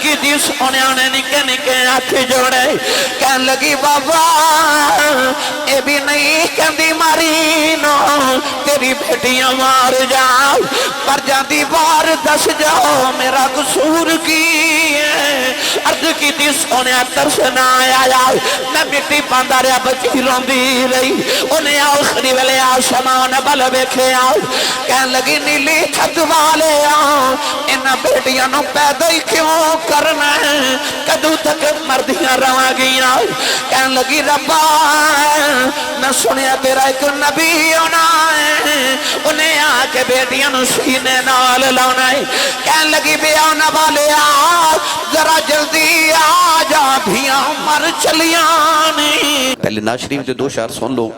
کی دی سونے نے نکے نکے ہاتھ جوڑے کہن لگی بابا اے بھی نہیں کہندی ماری نو تیری بیٹیاں مار جاؤ پر جاندی بار دس جاؤ میرا قصور کی ہے عرض کی دی سونے ترس نہ آیا میں مٹی پاندہ رہا بچی روندی رہی انہیں آخری ویلے آسمان بل بیکھے آؤ کہن لگی نیلی چھت والے آؤ انہاں بیٹیاں نو پیدا ہی کیوں کرنا ہے کدو تک مردیاں رواں گیاں کہن لگی ربا میں سنیا تیرا ایک نبی ہونا ہے انہیں آ کے بیٹیاں نو سینے نال لانا ہے کہن لگی بے آنا والے آ ذرا جلدی آ جا بھیاں مر چلیاں نہیں پہلے ناز شریف جو دو شعر سن لو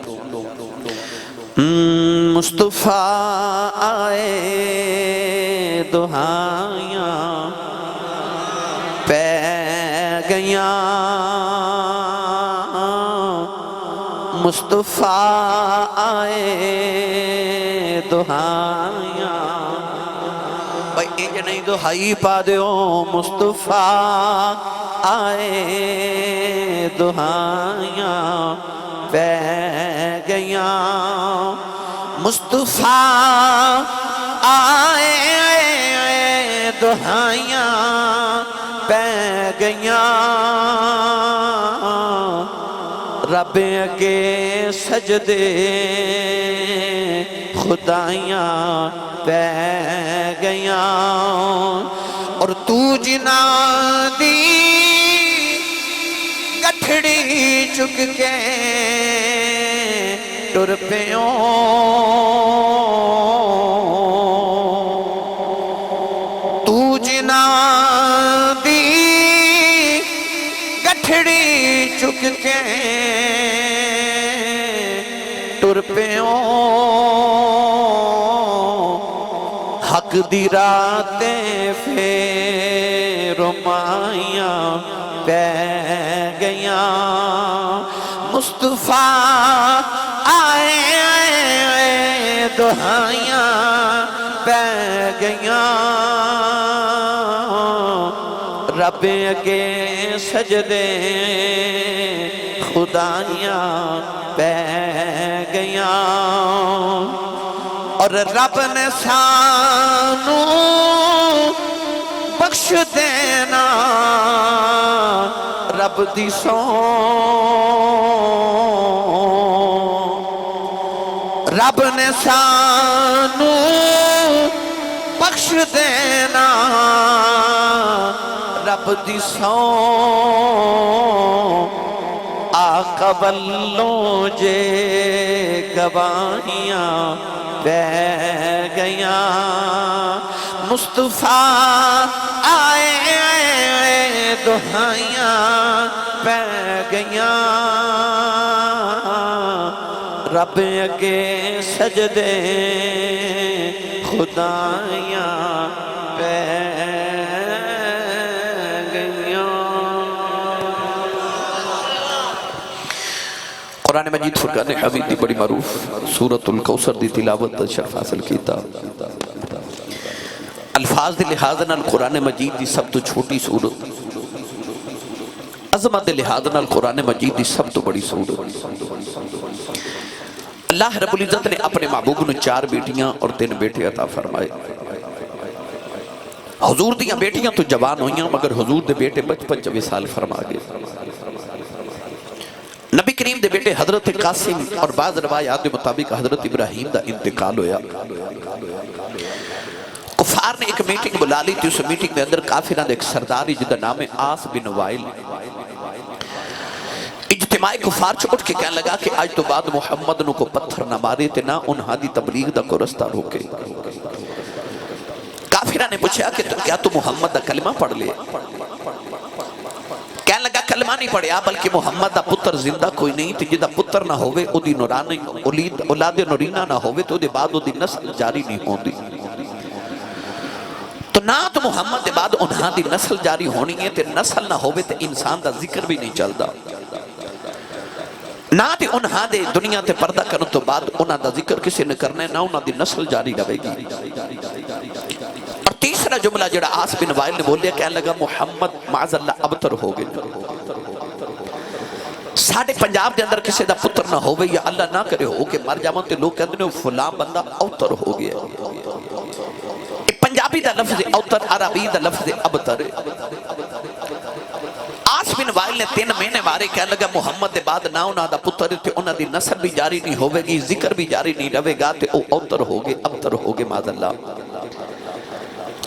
مصطفیٰ آئے دہائیاں پہ گیاں مصطفیٰ آئے دہائیاں بھائی انج نہیں دہائی پا دیو مصطفیٰ آئے دہائیاں پہ گیاں مصطفیٰ آئے دہائیاں پہ گیاں رب کے سجدے خدایاں پہ گیاں اور تو جنا دی گٹھڑی چک کے ٹر پیوں تو جنا دی گٹھڑی چک کے ٹر پیوں حق دی راتیں فیرمائیاں پہ گیاں مصطفیٰ آئے دہائیاں پہ گیاں رب کے سجدے خدایاں پہ گیاں اور رب نے سانو بخش دینا رب دی سو رب نے سانو بخش دینا رب دی سو آقا بلوں جے گواہیاں پہ گیاں مصطفیٰ آئے دہائیاں پہ گیاں رب کے سجدے خدایاں پہ گیاں قرآن مجید فرقان حمید دی بڑی معروف سورۃ الکوثر دی تلاوت شرف حاصل کیتا الفاظ دے لحاظ نال قرآن مجید دی سب تو چھوٹی سورت عظمت دے لحاظ نال قرآن مجید دی سب تو بڑی سورت اللہ رب العزت نے اپنے محبوب نے 4 بیٹیاں اور 3 بیٹے عطا فرمائے حضور دیاں بیٹیاں تو جوان ہوئیاں مگر حضور دے بیٹے بچپن 24 سال فرما گئے نبی کریم دے بیٹے حضرت قاسم اور بعض روایات دے مطابق حضرت ابراہیم دا انتقال ہویا کفار نے ایک میٹنگ بلا لی تھی اس میٹنگ میں اندر کافران ایک سرداری جدہ نام آس بن وائل اجتماع کفار چھو اٹھ کے کہنے لگا کہ آج تو بعد محمد نو کو پتھر نہ مارے تے نہ انہاں دی تبلیغ دا کو رستہ روکے کافران نے پوچھا کہ کیا تو محمد دا کلمہ پڑھ لے کہنے لگا کلمہ نہیں پڑھیا بلکہ محمد دا پتر زندہ کوئی نہیں تھی جدہ پتر نہ ہوئے او دی نورانی اولاد نورینہ نہ ہوئے تو دے بعد او دی نسل جاری نہیں ہوں دی تو نہ تو محمد دے بعد انہاں دی نسل جاری ہونی ہے تے نسل نہ ہوئے تے انسان دا ذکر بھی نہیں چلدا نہ تے انہاں دے دنیا تے پردہ کرنے تو بعد انہاں دا ذکر کسی نے کرنے نہ انہاں دی نسل جاری رہے گی اور تیسرا دوسرا جملہ جڑا آس بن وائل نے بولیا کہنے لگا محمد معاذ اللہ ابتر ہو گئے ساڑھے پنجاب دے اندر کسی دا پتر نہ ہوئے یا اللہ نہ کرے ہو کہ مر جامان تے لوگ کہتے ہیں فلاں بندہ اوتر ہو گیا پنجابی دا لفظ اوتر عربی دا لفظ ابتر آس بن وائل نے 3 مہینے مارے کہنے لگا محمد دے بعد نہ انہاں دا پتر تے انہاں دی نسل بھی جاری نہیں ہوئے گی ذکر بھی جاری نہیں رہے گا تے او اوتر ہو گئے ابتر ہو گئے معاذ اللہ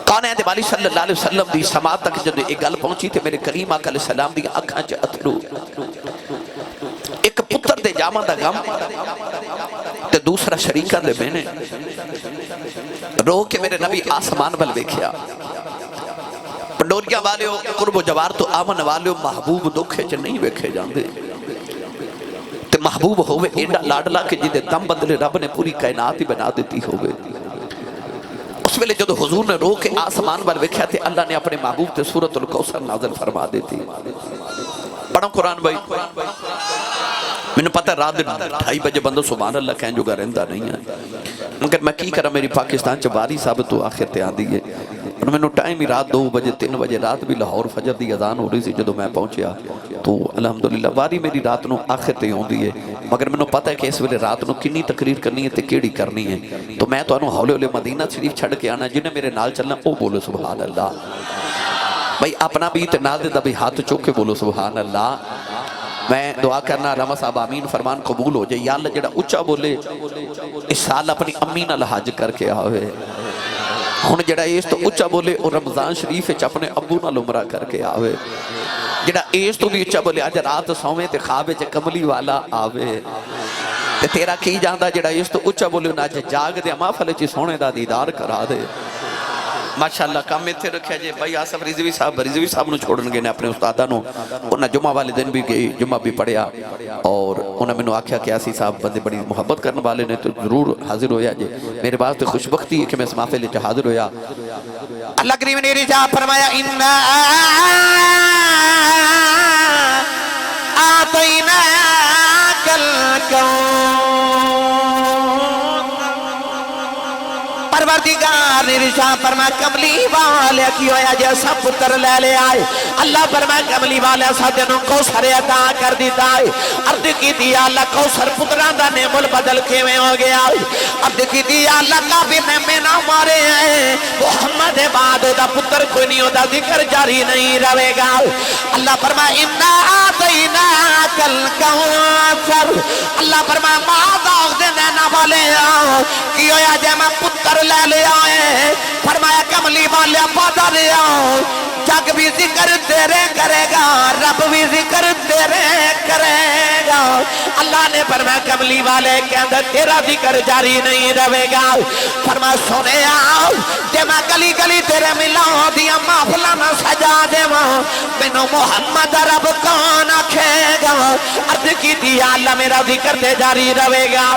کانے دے والی صلی اللہ علیہ وسلم دی سماعت تک جب ایک گل پہنچی تے میرے کریم آقا علیہ السلام دی اکھاں چ اتھرو ایک پتر دے جامع دا غم تے دوسرا شریکہ دے میں نے رو کے میرے نبی آسمان بل بیکھیا پنڈوریاں والے ہو قرب و جوار تو آمن والے ہو محبوب دکھے چ نہیں بیکھے جاندے تے محبوب ہوئے ایڈا لاڈلا کہ جدے دم بدلے رب نے پوری کائنات ہی بنا دیتی ہوئے اس ویلے جدو حضور نے رو کے آسمان بل بیکھیا تے اللہ نے اپنے محبوب تے سورۃ الکوثر نازل فرما دیتی پڑھو قرآن بھائی میں نے پتہ رات 2:30 بجے بندہ سبحان اللہ کہیں جو گا رہندہ نہیں ہے مگر میں کی کرا میری پاکستان چباری صاحب تو آخر تے آن دیئے اور میں نے ٹائم ہی رات 2 بجے 3 بجے رات بھی لاہور فجر دی اذان ہو رہی سی جدو میں پہنچیا تو الحمدللہ واری میری رات نو آخر تے ہوں دیئے مگر میں نے پتہ ہے کہ اس ویلے رات نو کنی تقریر کرنی ہے تے کیڑی کرنی ہے تو میں تو انہوں ہولے ہولے مدینہ شریف چھڑ کے آنا جنہیں میرے نال چلنا او بولو سبحان اللہ بھائی اپنا بھی تے نال دے دا بھی ہاتھ چوک کے بولو سبحان اللہ میں دعا کرنا رحمہ صاحب آمین فرمان قبول ہو جائے یا اللہ جڑا اچھا بولے اس سال اپنی امی نال حج کر کے آوے ہن جڑا اس تو اچھا بولے اور رمضان شریف اپنے ابو نال عمرہ کر کے آوے جڑا اس تو بھی اچھا بولے آج رات سویں تے خواب وچ کملی والا آوے تے تیرا کی جاندا جڑا اس تو اچھا بولے نہ جاگ دے محفل وچ سونے دا دیدار کرا دے ماشاءاللہ کام میں تھے رکھیا جے بھائی آصف رضوی صاحب نو چھوڑن گے نے اپنے استادہ نو انہاں جمعہ والے دن بھی گئی جمعہ بھی پڑھیا اور انہاں میں نو آکھیا کہ آسی صاحب بندے بڑی محبت کرنے والے نے تو ضرور حاضر ہویا جے میرے باز تو خوشبختی ہے کہ میں اس محفل وچ حاضر ہویا اللہ کریم نے رجا فرمایا انا آتیناک الکون پروردگار نے رشاہ فرمایا کملی والے کی ہویا جیسا پتر لے لے آئے اللہ فرمایا کملی والے سا دنوں کو سرے عطا کر دیتا ہے عرض کی دیا اللہ کو سر پتران دا نعم البدل کے میں ہو گیا عرض کی دیا اللہ کا بھی میں نہ مارے ہیں محمد بعد دا پتر کوئی نہیں ہوتا ذکر جاری نہیں رہے گا اللہ فرمایا انا آتیناک الکوثر اللہ فرمایا ماذا دے نینا والے کی ہویا جے میں پتر لے لے آئے فرمایا کملی والے پادا لے آؤ جگ بھی ذکر تیرے کرے گا رب بھی ذکر تیرے کرے گا اللہ نے فرمایا کملی والے کے اندر تیرا ذکر جاری نہیں رہے گا فرمایا سنے آؤ جے میں گلی گلی تیرے ملاؤں دیا محفلہ نہ سجا دے مینو محمد رب کون آکھے گا عرض کی دیا اللہ میرا ذکر تے جاری رہے گا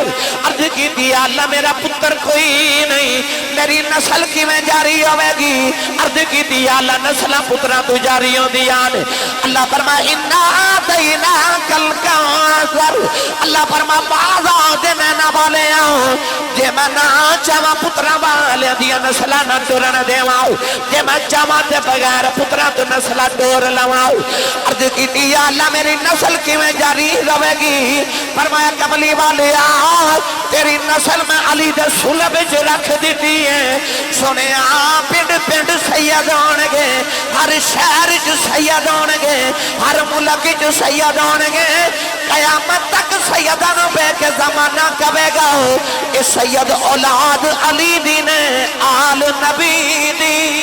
عرض کی دیا اللہ میرا پتر کوئی نہیں میری نسل کی میں جاری ہوئے گی عرض کی دیا اللہ نسلہ پترہ تو جاری ہو دیا اللہ فرمایا انا آتیناک الکوثر اللہ فرمایا بازا دے میں نہ بولے آؤں جے میں نہ چاہاں پترہ والے دیا نسلہ نہ ٹورن دے واؤں جے میں چاہاں تے بغیر پترہ تو نسلہ ٹور لواؤں عرض کی دیا اللہ میری نسل کی میں جاری رہے گی فرمایا کملی والے آؤں تیری نسل میں علی دے سلب جو رکھ دیتی ہے سنے آ پنڈ پنڈ سید ہونگے ہر شہر جو سید ہونگے ہر ملک جو سید ہونگے قیامت تک سیدانوں بے کے زمانہ کبے گا کہ سید اولاد علی دی نے آل نبی دی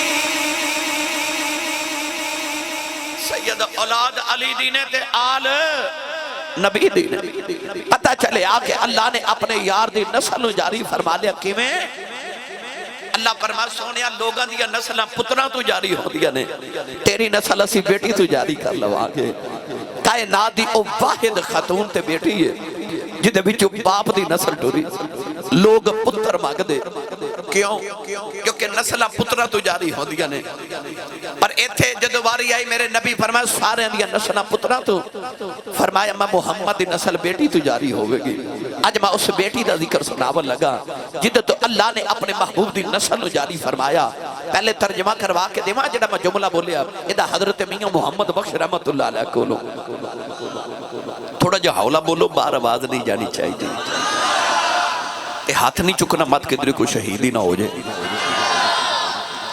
سید اولاد علی دی نے تے آل نبی دی نے پتہ چلے آکے اللہ نے اپنے یار دی نسل جاری فرما لیا کیویں اللہ فرما سونیا لوگاں دیا نسلہ پترہ تو جاری ہو دیا نے تیری نسل اسی بیٹی تو جاری کر لوا کے کائنات دی او واحد خاتون تے بیٹی ہے جدے بچو باپ دی نسل ٹوری لوگ پتر مانگ دے کیوں؟ کیونکہ نسلہ پترہ تو جاری ہو دیا نے، پر ایتھے جدو واری آئی میرے نبی فرمایا سارے دیا نسلہ پترہ تو، فرمایا میں محمد دی نسل بیٹی تو جاری ہوئے گی۔ آج میں اس بیٹی دا ذکر سناور لگا جدو تو اللہ نے اپنے محبوب دی نسل جاری فرمایا۔ پہلے ترجمہ کروا کے دیواں جڑا میں جملہ بولیا ادھا حضرت میاں محمد بخش رحمت اللہ علیہ کولو تھوڑا جو حولہ بولو بار آواز نہیں جانی چاہیے، اے ہاتھ نہیں چکنا مت کدھر کو شہیدی نہ ہو جائے۔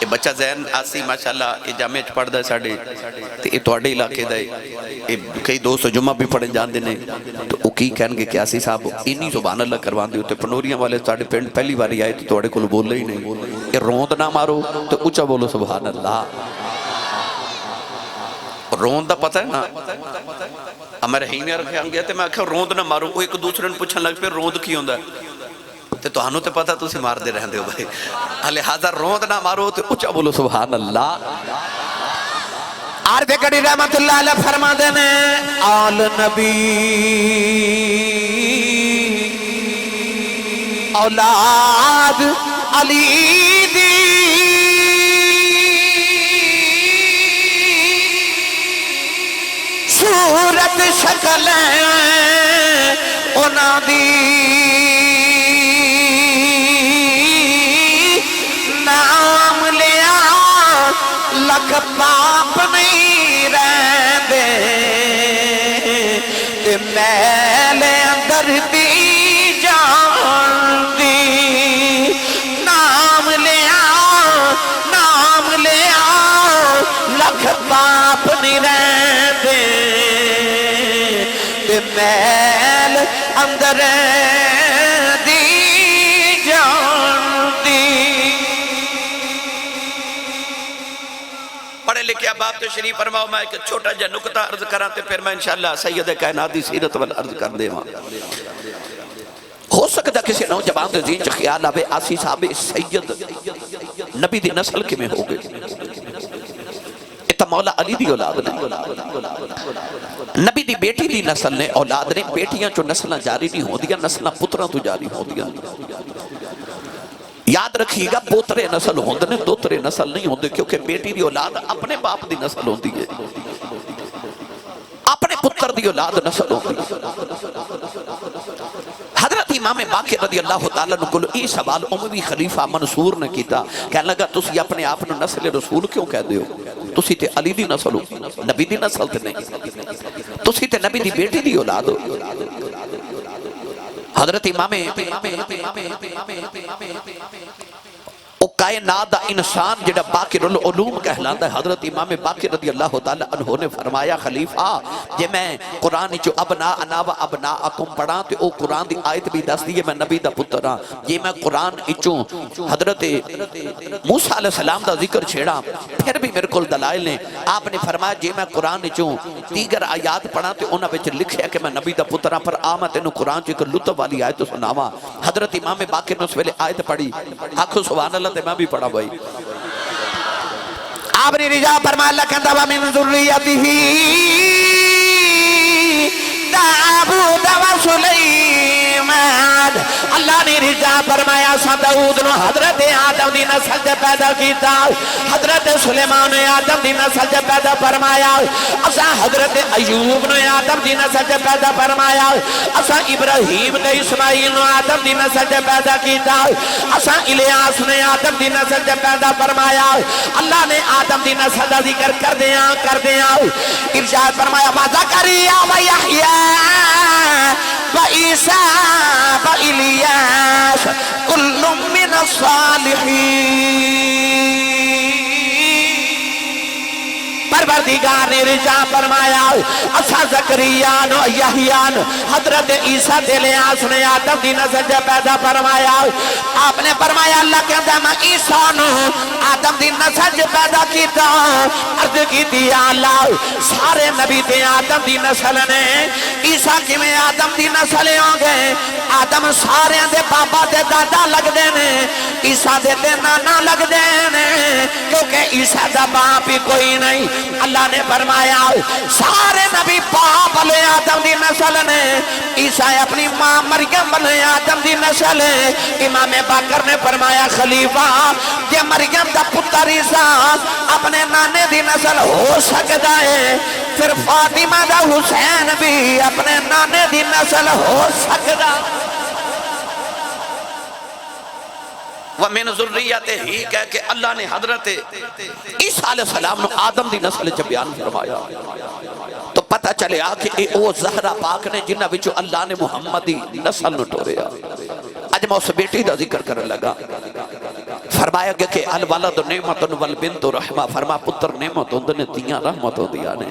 اے بچہ زین آسی ماشاءاللہ اے جامعہ پڑھ دے ساڑے تے اے توڑے علاقے دے اے کئی دوست جمعہ بھی پڑھن جان دینے تو او کی کہن گے کہ آسی صاحب انہی سبحان اللہ کروان دے ہوتے پنوریاں والے ساڑے پینڈ پہلی باری آئے تو توڑے کل بول ہی نہیں، اے روند نہ مارو تو اچھا بولو سبحان اللہ۔ روند دا پتہ ہے نا ہمیں رحیمیہ رکھے ہم گئے تھے میں آکھا روند نہ مارو وہ ایک دوسرے نے پوچھن لگ پہ روند کی ہوندہ ہے تو ہنو تے پتہ تو اسی مار دے رہن دے ہو بھائی لہذا روند نہ مارو تو اچھا بولو سبحان اللہ۔ عرض کری رحمت اللہ علیہ فرما دینے آل نبی اولاد علی دی صورت شکل اونا دی نام لیا لکھ پاپ نہیں رہن دے تے میل اندر دی جان دی نام لیا لکھ پاپ نہیں رہن دے تے میل اندر دی جان دی۔ پڑھے لکھے اباب تو شریف فرماؤ میں ایک چھوٹا جا نکتہ عرض کراتے پھر میں انشاءاللہ سید کائنات دی سیرت وال عرض کر دے وہاں۔ ہو سکتا کسی نوجوان دے ذہن چ خیال آوے آسی صاحب سید نبی دی نسل کے میں ہو گئے، اتا مولا علی دی اولاد نے، نبی دی بیٹی دی نسل نے اولاد نے، بیٹیاں چو نسلیں جاری نہیں ہو دیا، نسلیں پترہ تو جاری ہو دیا۔ یاد رکھیے گا پوترے نسل ہوندے نے دوترے نسل نہیں ہوندے، کیونکہ بیٹی دی اولاد اپنے باپ دی نسل ہوندی ہے، اپنے پتر دی اولاد نسل ہوندی ہے۔ حضرت امام باقر رضی اللہ تعالیٰ نے کلو ای سوال اموی خلیفہ منصور نے کیتا کہنے لگا تسی اپنے آپ نے نسل رسول کیوں کہہ دے ہو؟ تسی تے علی دی نسل ہو، نبی دی نسل تے نہیں، تسی تے نبی دی بیٹی دی اولاد ہو۔ حضرت امام او کائنات دا انسان جڑا باقر العلوم کہلاندہ ہے، حضرت امام باقر رضی اللہ تعالیٰ عنہ نے فرمایا خلیفہ جے میں قرآن چو ابناءنا و ابناءکم پڑھاں تے او قرآن دی آیت بھی دس دیئے میں نبی دا پتر ہاں، جے میں قرآن چو حضرت موسیٰ علیہ السلام دا ذکر چھیڑا پھر بھی میرے کل دلائل نے، آپ نے فرمایا جے میں قرآن چو دیگر آیات پڑھاں تے انہاں وچ لکھیا کہ میں نبی دا پتر ہاں، پر آمد تینو قرآن چو ایک لطف والی آیت سناوا۔ حضرت امام باقر نے اس ویلے آیت پڑھی، آنکھو سبحان اللہ تے میں بھی پڑھا بھائی۔ آپ نے رجا فرمایا اللہ کہتا وَمِن ذُرِّيَّتِهِ داؤد و سلیمان، اللہ نے رجا فرمایا سا داؤد نو حضرت آدم دی نسل سے پیدا کیتا، حضرت سلیمان نے آدم دی نسل سے پیدا فرمایا، اسا حضرت ایوب نے آدم دی نسل سے پیدا فرمایا، اسا ابراہیم نے اسماعیل نے آدم دی نسل سے پیدا کیتا، اسا الیاس نے آدم دی نسل سے پیدا فرمایا۔ اللہ نے آدم دی نسل دا ذکر کر دیا ارشاد فرمایا وَزَكَرِيَّا وَيَحْيَا وَعِيسَىٰ وَإِلْيَاسَ كُلٌّ مِّنَ الصَّالِحِينَ۔ پروردگار نے رجا فرمایا اسا زکریا نو یحییٰ نو حضرت عیسیٰ الیاس نے آدم دی نسل سے پیدا فرمایا۔ آپ نے فرمایا اللہ کہتا میں عیسیٰ نو آدم دی نسل سے پیدا کیتا، عرض کی دیا اللہ سارے نبی تے آدم دی نسل نے، عیسیٰ کی میں آدم دی نسل ہوں گے، آدم سارے دے بابا دے دادا لگ دے نے، عیسیٰ دے نانا لگ دے نے، کیونکہ عیسیٰ دا باپ ہی کوئی نہیں۔ اللہ نے فرمایا سارے نبی باپ علیہ آدم دی نسل نے، عیسیٰ اپنی ماں مریم علیہ آدم دی نسل ہے۔ امام باقر نے فرمایا خلیفہ جے مریم دا پتر عیسیٰ اپنے نانے دی نسل ہو سکتا ہے، پھر فاطمہ دا حسین بھی اپنے نانے دی نسل ہو سکتا۔ وَمِن ذُرِّيَّتِهِ ہی کہہ کہ اللہ نے حضرت عیسیٰ علیہ السلام نے آدم دی نسل چ بیان فرمایا، تو پتہ چلے کہ او زہرا پاک نے جنہ وچوں اللہ نے محمد دی نسل نو ٹوریا۔ اج میں اس بیٹی دا ذکر کرنے لگا، فرمایا گیا کہ الولد نعمت والبنت رحمہ، فرما پتر نعمت ہوندے نے، دیاں رحمت ہوندیاں نے۔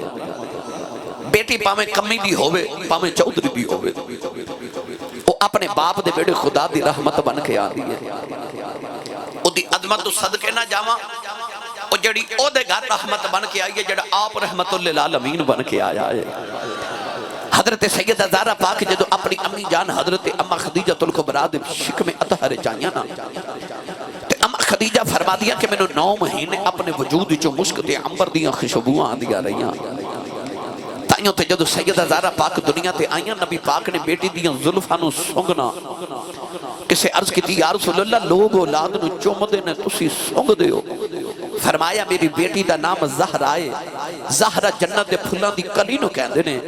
بیٹی پاویں کمی دی ہوئے پاویں چودھری دی ہوئے، وہ اپنے باپ دے بیڑے خدا دی رحمت بن کے آدھی ہے۔ او دی عظمت صدقے نہ جاواں، او جڑی او دے گھر رحمت بن کے آئی ہے، جڑا آپ رحمت للعالمین بن کے آیا ہے۔ حضرت سیدہ زہرا پاک جدو اپنی امی جان حضرت اما خدیجہ الکبریٰ دے شکم اطہر چاہیاں نا، تے اما خدیجہ فرما دیا کہ میں نے 9 مہینے اپنے وجود جو مشک تے عنبر دیاں خوشبوئاں آندیاں رہیاں۔ تائیوں تے جدو سیدہ زہرا پاک دنیا تے آئیاں، نبی پاک نے بیٹی دیاں زلفاں نو سونگنا، کسے عرض کی تھی یا رسول اللہ لوگ اولاد نو چوم دے نے تسی سونگ دے ہو۔ فرمایا میری بیٹی دا نام زہرا ہے، زہرا جنت دے پھلاں دی کلی نو کہندے نے۔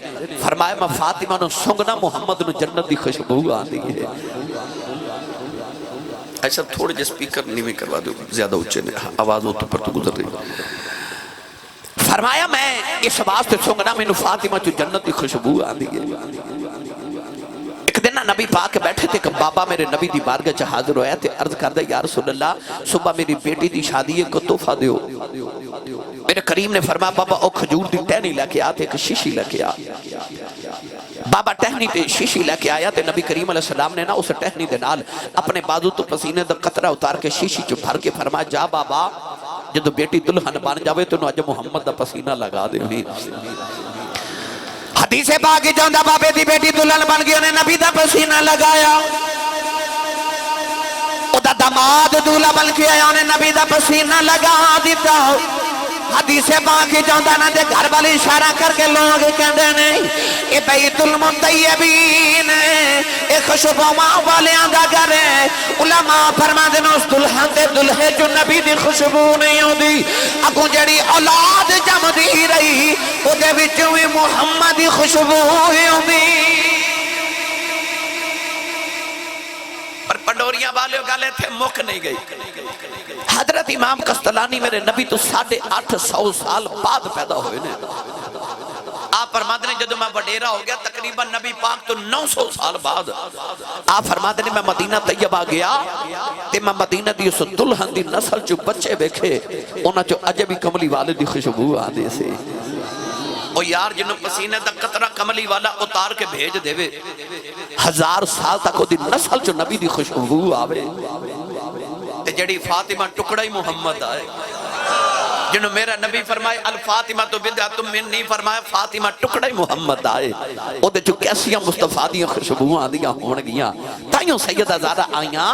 فرمایا میں فاطمہ نو سونگنا، محمد نو جنت دی خوشبو آندی ہے۔ ایسا تھوڑے جے سپیکر نیویں کروا دو، زیادہ اونچے نے، آواز وہ تو پر تو گزر رہی۔ فرمایا میں اس واسطے سونگنا مینوں فاطمہ چ جنت دی خوشبو آندی ہے۔ ایک دن نبی پاک بیٹھے تھے کہ بابا میرے نبی دی بارگاہ چ حاضر ہویا تے عرض کردہ یا رسول اللہ صبح میری بیٹی دی شادی کو تحفہ دیو۔ میرے کریم نے فرمایا بابا او کھجور دی ٹہنی لے کے آتے ایک شیشی لے کے آ۔ بابا ٹہنی تے شیشی لے کے آیا تے نبی کریم علیہ السلام نے نا اس ٹہنی دے نال اپنے بازو تو پسینے دا قطرہ اتار کے شیشی چ بھر کے فرمایا جا بابا جدو بیٹی دلہن بن جاوے تو نو اج محمد دا پسینہ لگا دے ہوئی۔ حدیث پاک جاندہ بابے دی بیٹی دلہن بن گئی، انہیں نبی دا پسینہ لگایا۔ او دا داماد دولہ بن کے آیا، انہیں نبی دا پسینہ لگا دیتا۔ حدیث پاک جاندہ نہ دے گھر والی اشارہ کر کے لوگ کہندے نہیں اے بیت المطیبین، اے خوشبو ماں والیاں دا گھر ہے۔ علماء فرما دے اس دلہن تے دلہے جو نبی دی خوشبو نہیں ہوندی، اگوں جڑی اولاد جم دی رہی او دے وچوں وی محمد دی خوشبو ہوندی۔ پر پنڈوریاں والے گالے تھے مک نہیں گئی۔ حضرت امام قسطلانی میرے نبی تو 850 سال بعد پیدا ہوئے نے۔ آپ فرماتے ہیں جدو میں وڈیرا ہو گیا تقریباً نبی پاک تو 900 سال بعد آپ فرماتے ہیں میں مدینہ طیبہ گیا تے میں مدینہ دی اس دلہن دی نسل جو بچے بیکھے انہاں جو عجبی کملی والے دی خوشبو آدھے سے۔ او یار جنہوں پسینے دا قطرہ کملی والا اتار کے بھیج دے وے 1000 سال تک وہ دی نسل جو نبی دی خوشبو آوے تے جڑی فاطمہ ٹکڑا ہی محمد آئے، جنہوں میرا نبی فرمائے الفاطمہ تو بدعۃ من نہیں فرمایا فاطمہ ٹکڑا ہی محمد آئے، او دے جو کیسیاں مصطفیٰ دیاں خوشبوئیں آدیاں ہون گیاں۔ تائیوں سیدہ زہرا آئیاں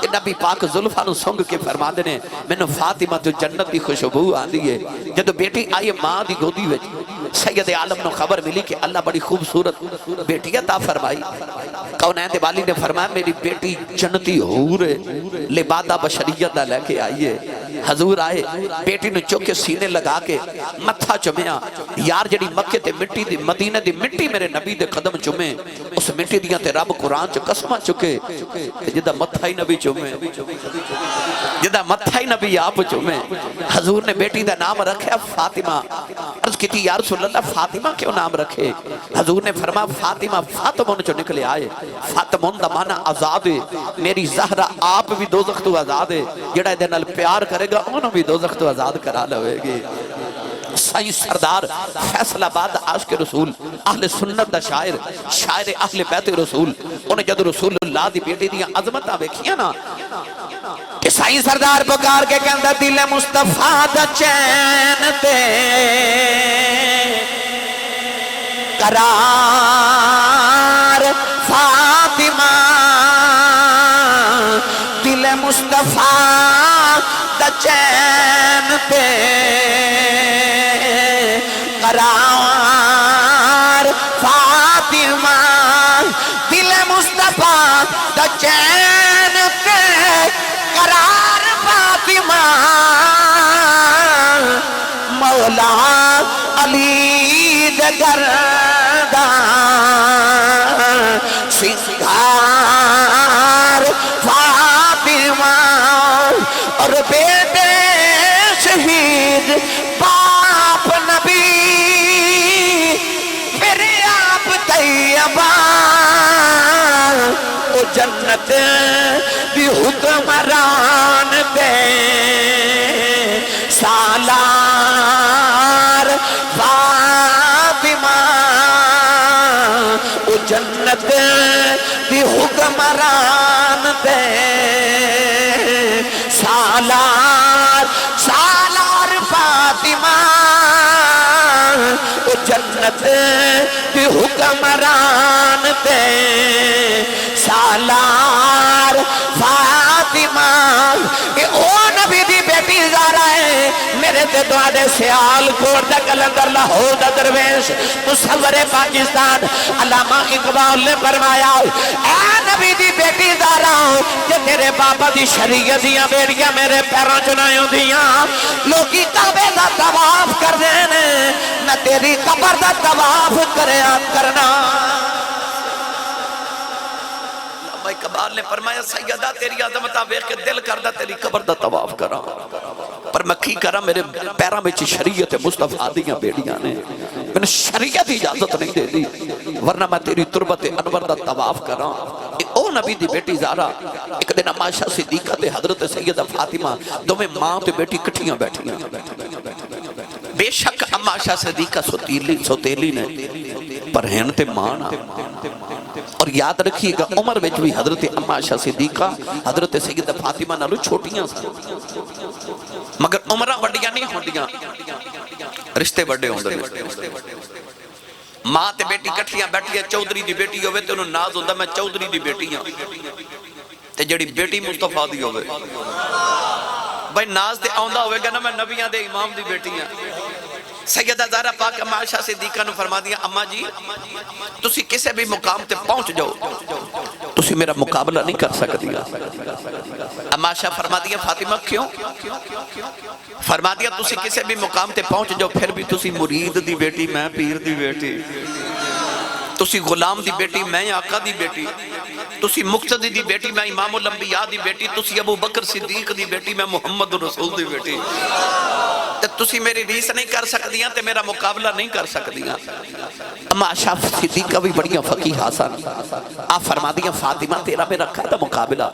کہ نبی پاک زلفاں نو سنگ کے فرما دینے مینوں فاطمہ تو جنت دی خوشبو آندی ہے۔ جدو بیٹی آئی ماں دی گودی وچ سید عالم نو خبر ملی کہ اللہ بڑی خوبصورت بیٹی عطا فرمائی۔ کونین دے والی نے فرمایا میری بیٹی جنتی حور ہے، لبادہ بشریت دا لے کے آئیے۔ حضور آئے بیٹی نے چوکے سینے لگا کے متھا چمیا، یار جڑی مکے تے مٹی دی مدینہ دی مٹی میرے نبی دے قدم چمے، اس مٹی دیاں تے رب قرآن چو قسمہ چکے جدہ متھا ہی نبی چمے، جدہ متھا ہی نبی آپ چمے۔ حضور نے بیٹی دا نام رکھا فاطمہ۔ عرض کی تھی یا رسول اللہ فاطمہ کیوں نام رکھے؟ حضور نے فرمایا فاطمہ فاطمون جو نکلے آئے، فاطمون دا معنی آزاد ہے، میری زہرہ آپ بھی دوزخ تو آزاد ہے، جڑا دے نال پیار کرے گا انہوں بھی دوزخ تو آزاد کرا لوے گی۔ سائیں سردار فیصل آباد عاشق رسول اہل سنت دا شاعر شاعر اہل بیت رسول انہیں جد رسول اللہ دی بیٹی دیاں عظمتاں بیکھیاں نا کہ سائیں سردار پکار کے کہندہ دل مصطفیٰ دا چین تے قرار فاطمہ مصطفیٰ دا چین تے قرار فاطمہ دل مصطفیٰ دا چین تے قرار فاطمہ مولا علی دے گردان سنگھار فاطمہ اور بیٹے شہید باپ نبی پھر آپ طیبہ او جنت بھی حکمران دے سالار فاطمہ او جنت بھی حکمران دے سالار سالار فاطمہ او جنت بھی حکمران دے سالار فاطمہ اے او نبی دی بیٹی زہرا ہے میرے تے دوادے سیال کوٹ دا کلندر لاہور دا درویش مصور پاکستان علامہ اقبال نے فرمایا اے نبی دی بیٹی زہرا کہ تیرے بابا دی شریعت دیاں بیٹیاں میرے پیروں چنائیوں دیاں لوگی کعبے دا طواف کر دینے نہ تیری قبر دا طواف کرنا اقبال نے فرمایا سیدہ تیری عظمتہ ویکھ کے دل کردا تیری قبر دا طواف کراں پر میں کی کراں میرے پیراں وچ شریعت مصطفیٰ دیاں بیڑیاں نے میں شریعت اجازت نہیں دے دی ورنہ میں تیری تربت انور دا طواف کراں او نبی دی بیٹی زہرا ایک دن اما عائشہ صدیقہ تے حضرت سیدہ فاطمہ دوویں ماں تے بیٹی کٹھیاں بیٹھیاں بے شک اما عائشہ صدیقہ سوتیلی نے پر ہن تے ماں نہ اور یاد رکھیے گا عمر وچ بھی حضرت اما عائشہ صدیقہ حضرت سیدہ فاطمہ نالوں چھوٹیاں سن مگر عمرہ وڈیاں نہیں ہوندیاں رشتے وڈے ہوندے ماں تے بیٹی کٹھیاں بیٹھیاں چودھری دی بیٹی ہوئے تے انہوں ناز ہوندا میں چودھری دی بیٹی ہاں تے جڑی بیٹی مصطفیٰ دی ہوئے بھائی ناز تے آوندا ہوئے گا نا میں نبیاں دے امام دی بیٹی ہاں سیدہ زہرا پاک اما عائشہ صدیقہ نے فرما دیا اما جی تسی کسے بھی مقام تے پہنچ جاؤ تسی میرا مقابلہ نہیں کر سکتی اما عائشہ فرما دیا فاطمہ کیوں فرما دیا تسی کسے بھی مقام تے پہنچ جاؤ پھر بھی تسی مرید دی بیٹی میں پیر دی بیٹی تسی غلام دی بیٹی میں آقا دی بیٹی تسی مقتدی دی بیٹی میں امام الانبیاء دی بیٹی تسی ابو بکر صدیق دی بیٹی میں محمد رسول دی بیٹی تسی میری ریس نہیں کر سکدیاں تے میرا مقابلہ نہیں کر سکدیاں اما عائشہ صدیقہ بھی بڑیاں فقیہہ سن آپ فرما دیا فاطمہ تیرا میرا کہتا مقابلہ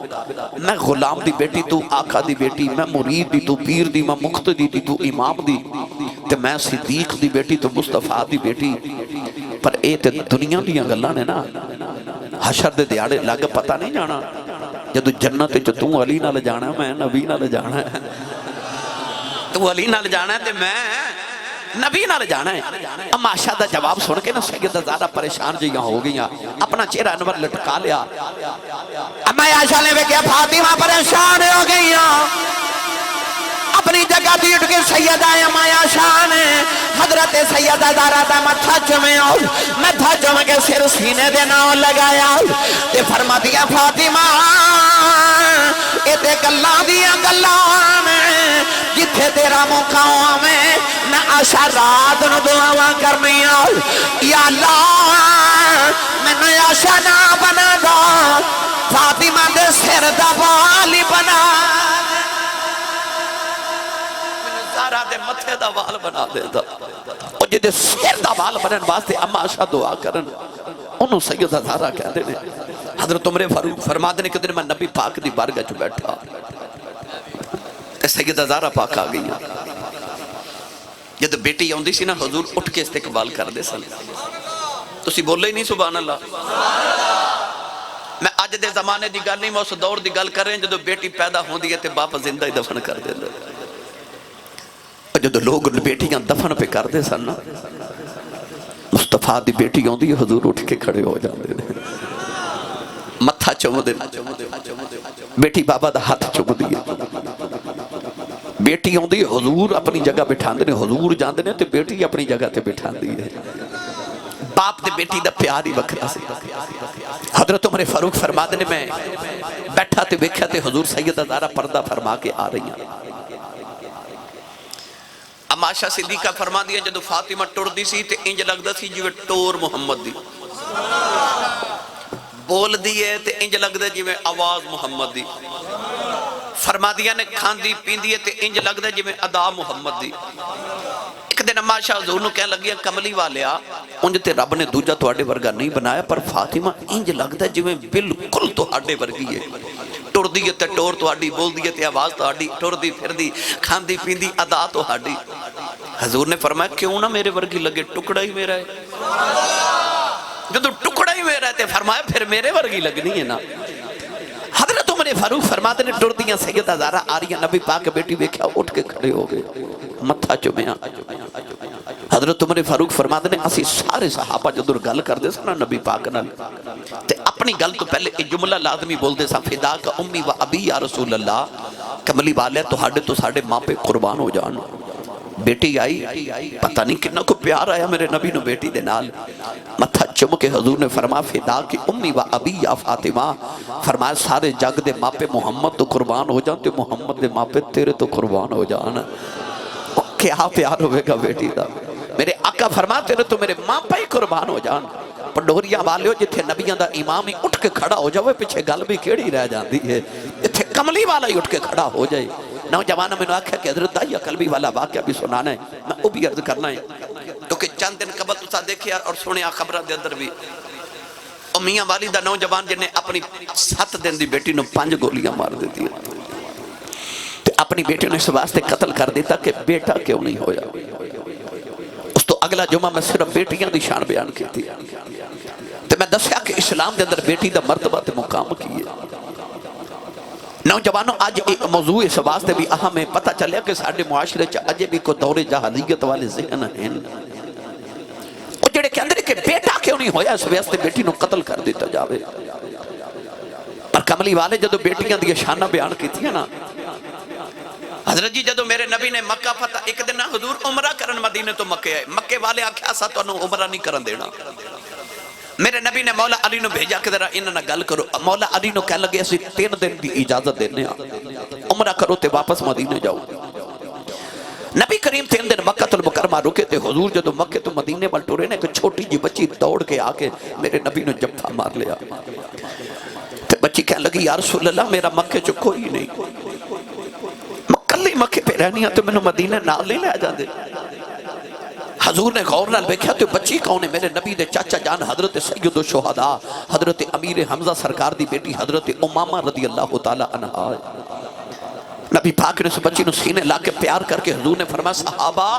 میں غلام دی بیٹی تو آقا دی بیٹی میں مرید دی تو پیر دی میں مقتدی دی تو امام دی تے میں صدیق دی بیٹی تو مصطفیٰ دی بیٹی پر اے تے دنیا دیاں گلاں نے نا حشر دے دیاڑے لگ پتہ نہیں جانا جدو جنت جو تو علی نال جانا میں نبی نال جانا ہے تو علی نال جانا ہے تے میں نبی نال جانا ہے اما عائشہ دا جواب سن کے نا سیدہ زہرا پریشان جیاں ہو گئیاں اپنا چہرہ انور لٹکا لیا اما عائشہ نے کہا فاطمہ پریشان ہو گئیاں اپنی جگہ دیٹ کے سیدہ اما عائشہ نے حضرت سیدہ زہرا دا متھا چومے کے سر سینے دے ناؤ لگایا تے فرما دیا فاطمہ اے تے گلاں دیاں گلاں جتھے تیرا مقام ہے میں عائشہ رات نو دعاواں کرنی یا اللہ میں نے عائشہ نہ بنا دا فاطمہ دے سر دا والی بنا زہرا دے متھے دا وال بنا دے دا اور جدے سر دا وال بنن واسطے اما عائشہ دعا کرن انہوں سیدہ زہرا کہتے ہیں حضرت عمر فاروق فرما دے کہ دن میں نبی پاک دی بارگاہ چ بیٹھا سیدہ زہرا پاک آ گئی جب بیٹی آندی سی نا حضور اٹھ کے استقبال کر دے سن تسی بولے ہی نہیں سبحان اللہ میں اج دے زمانے دی گل نہیں میں اس دور دی گل کر رہے ہیں جب بیٹی پیدا ہوندی ہے تے باپ زندہ ہی دفن کر دے جب لوگ بیٹیاں دفن پہ کر دے سن مصطفیٰ دی بیٹی آندی ہے حضور اٹھ کے کھڑے ہو جاندے متھا چومدے بیٹی بابا دا ہاتھ چومدی ہے بیٹی ہوندی حضور اپنی جگہ بٹھاندے نے حضور جاندے نے تے بیٹی اپنی جگہ تے بٹھاندی ہے باپ تے بیٹی دا پیار ہی وکھرا سی حضرت عمر فاروق فرما دے نے میں بیٹھا تے ویکھیا تے حضور سیدہ زہرا پردہ فرما کے آ رہی ہیں عائشہ صدیقہ فرما دیا جدو فاطمہ ٹر دی سی تے انج لگدا سی جویں ٹور محمد دی بول دیئے تے انج لگدا جویں آواز محمد دی فرما دیا نے کھاندی پیندی تے انج لگدا جویں ادا محمد دی ایک دن عائشہ حضور نو کہن لگیا کملی والیا انج تے رب نے دوجا تواڈے ورگا نہیں بنایا پر فاطمہ انج لگدا جویں بالکل تواڈے ورگی ہے ٹر دی تے ٹور تواڈی بول دی تے آواز تواڈی ٹر دی پھر دی کھاندی پیندی ادا تواڈی حضور نے فرمایا کیوں نہ میرے ورگی لگے ٹکڑا ہی میرا ہے جدو ٹکڑا ہی میرا ہے تے فرمایا پھر میرے ورگی لگنی ہے نا حضرت عمر فاروق فرماتے نے ٹر دیاں سیدہ زہرا آ رہی ہیں نبی پاک بیٹی ویکھیا اٹھ کے کھڑے ہو گئے متھا چومیا حضرت عمر فاروق فرماتے نے اسی سارے صحابہ جدو گل کردے سنا نبی پاک نال تے اپنی گل تو پہلے ایک جملہ لازمی بول دے سا فدا کا امی و ابی یا رسول اللہ کملی والے تو ساڑے ماں پہ قربان ہو جان بیٹی آئی پتہ نہیں کتنا کو پیار آیا میرے نبی نو بیٹی دے نال متھا چم کے حضور نے فرمایا فدا کی امی و ابی یا فاطمہ فرمایا سارے جگ دے ماں پہ محمد تو قربان ہو جان تے محمد دے ماں پہ تیرے تو قربان ہو جان کیا پیار ہوئے گا بیٹی دا میرے آقا فرما تیرے تو میرے ماں پہ ہی قربان ہو جان پنڈوریا والیو جتھے نبیاں دا امام ہی اٹھ کے کھڑا ہو جاوے پیچھے گل بھی کیڑی رہ جاندی ہے جتھے کملی والا ہی اٹھ کے کھڑا ہو جائے نوجوانہ میں نے آکھا کہ حضرت دائی قلبی والا واقعہ بھی سنانا ہے میں وہ بھی عرض کرنا ہے تو کہ چند دن قبل تسا دیکھیا اور سنیا خبرہ دے اندر بھی میاں والدہ نوجوان جنہیں اپنی 7 دن دی بیٹی نو 5 گولیاں مار دیتی ہے اپنی بیٹی نے اس واسطے قتل کر دیتا کہ بیٹا کیوں نہیں ہویا اس تو اگلا جمعہ میں صرف بیٹیاں دی شان بیان کی تھی تو میں دسیا کہ اسلام دے اندر بیٹی دا مرتبہ تے مقام کی ہے نوجوانوں آج ایک موضوع اس واسطے بھی اہم ہے پتہ چلیا کہ ساڑھے معاشرے اجے بھی کو دور جہالیت والے ذہن ہیں وہ جڑے کہ اندر کہ بیٹا کیوں نہیں ہویا اس واسطے بیٹی نو قتل کر دیتا جاوے پر کملی والے جدو بیٹیاں دی شانہ بیان کی تھی نا حضرت جی جدو میرے نبی نے مکہ فتح ایک دن حضور عمرہ کرن مدینے تو مکہ آئے مکہ والے آکھیا سا تو انہوں عمرہ نہیں کرن دینا میرے نبی نے مولا علی نو بھیجا کہ ذرا انہاں گل کرو مولا علی نو کہنے لگے اسی 3 دن دی اجازت دینے عمرہ کرو تے واپس مدینے جاؤ نبی کریم 3 دن مکہ المکرمہ رکے تے حضور جدو مکہ تو مدینے وال ٹرے نے کہ چھوٹی جی بچی دوڑ کے آ کے میرے نبی نے جبھا مار لیا تے بچی کہنے لگی یا رسول اللہ میرا مکہ چ کوئی نہیں کلی مکہ پہ رہنی ہے تو میں نے مدینہ نال نہیں لے جاندے حضور نے غور نال بیکھیا تو بچی کون ہے میرے نبی دے چاچا جان حضرت سید الشہداء حضرت امیر حمزہ سرکار دی بیٹی حضرت امامہ رضی اللہ تعالی عنہا نبی پاک نے اس بچی نو سینے لا کے پیار کر کے حضور نے فرمایا صحابہ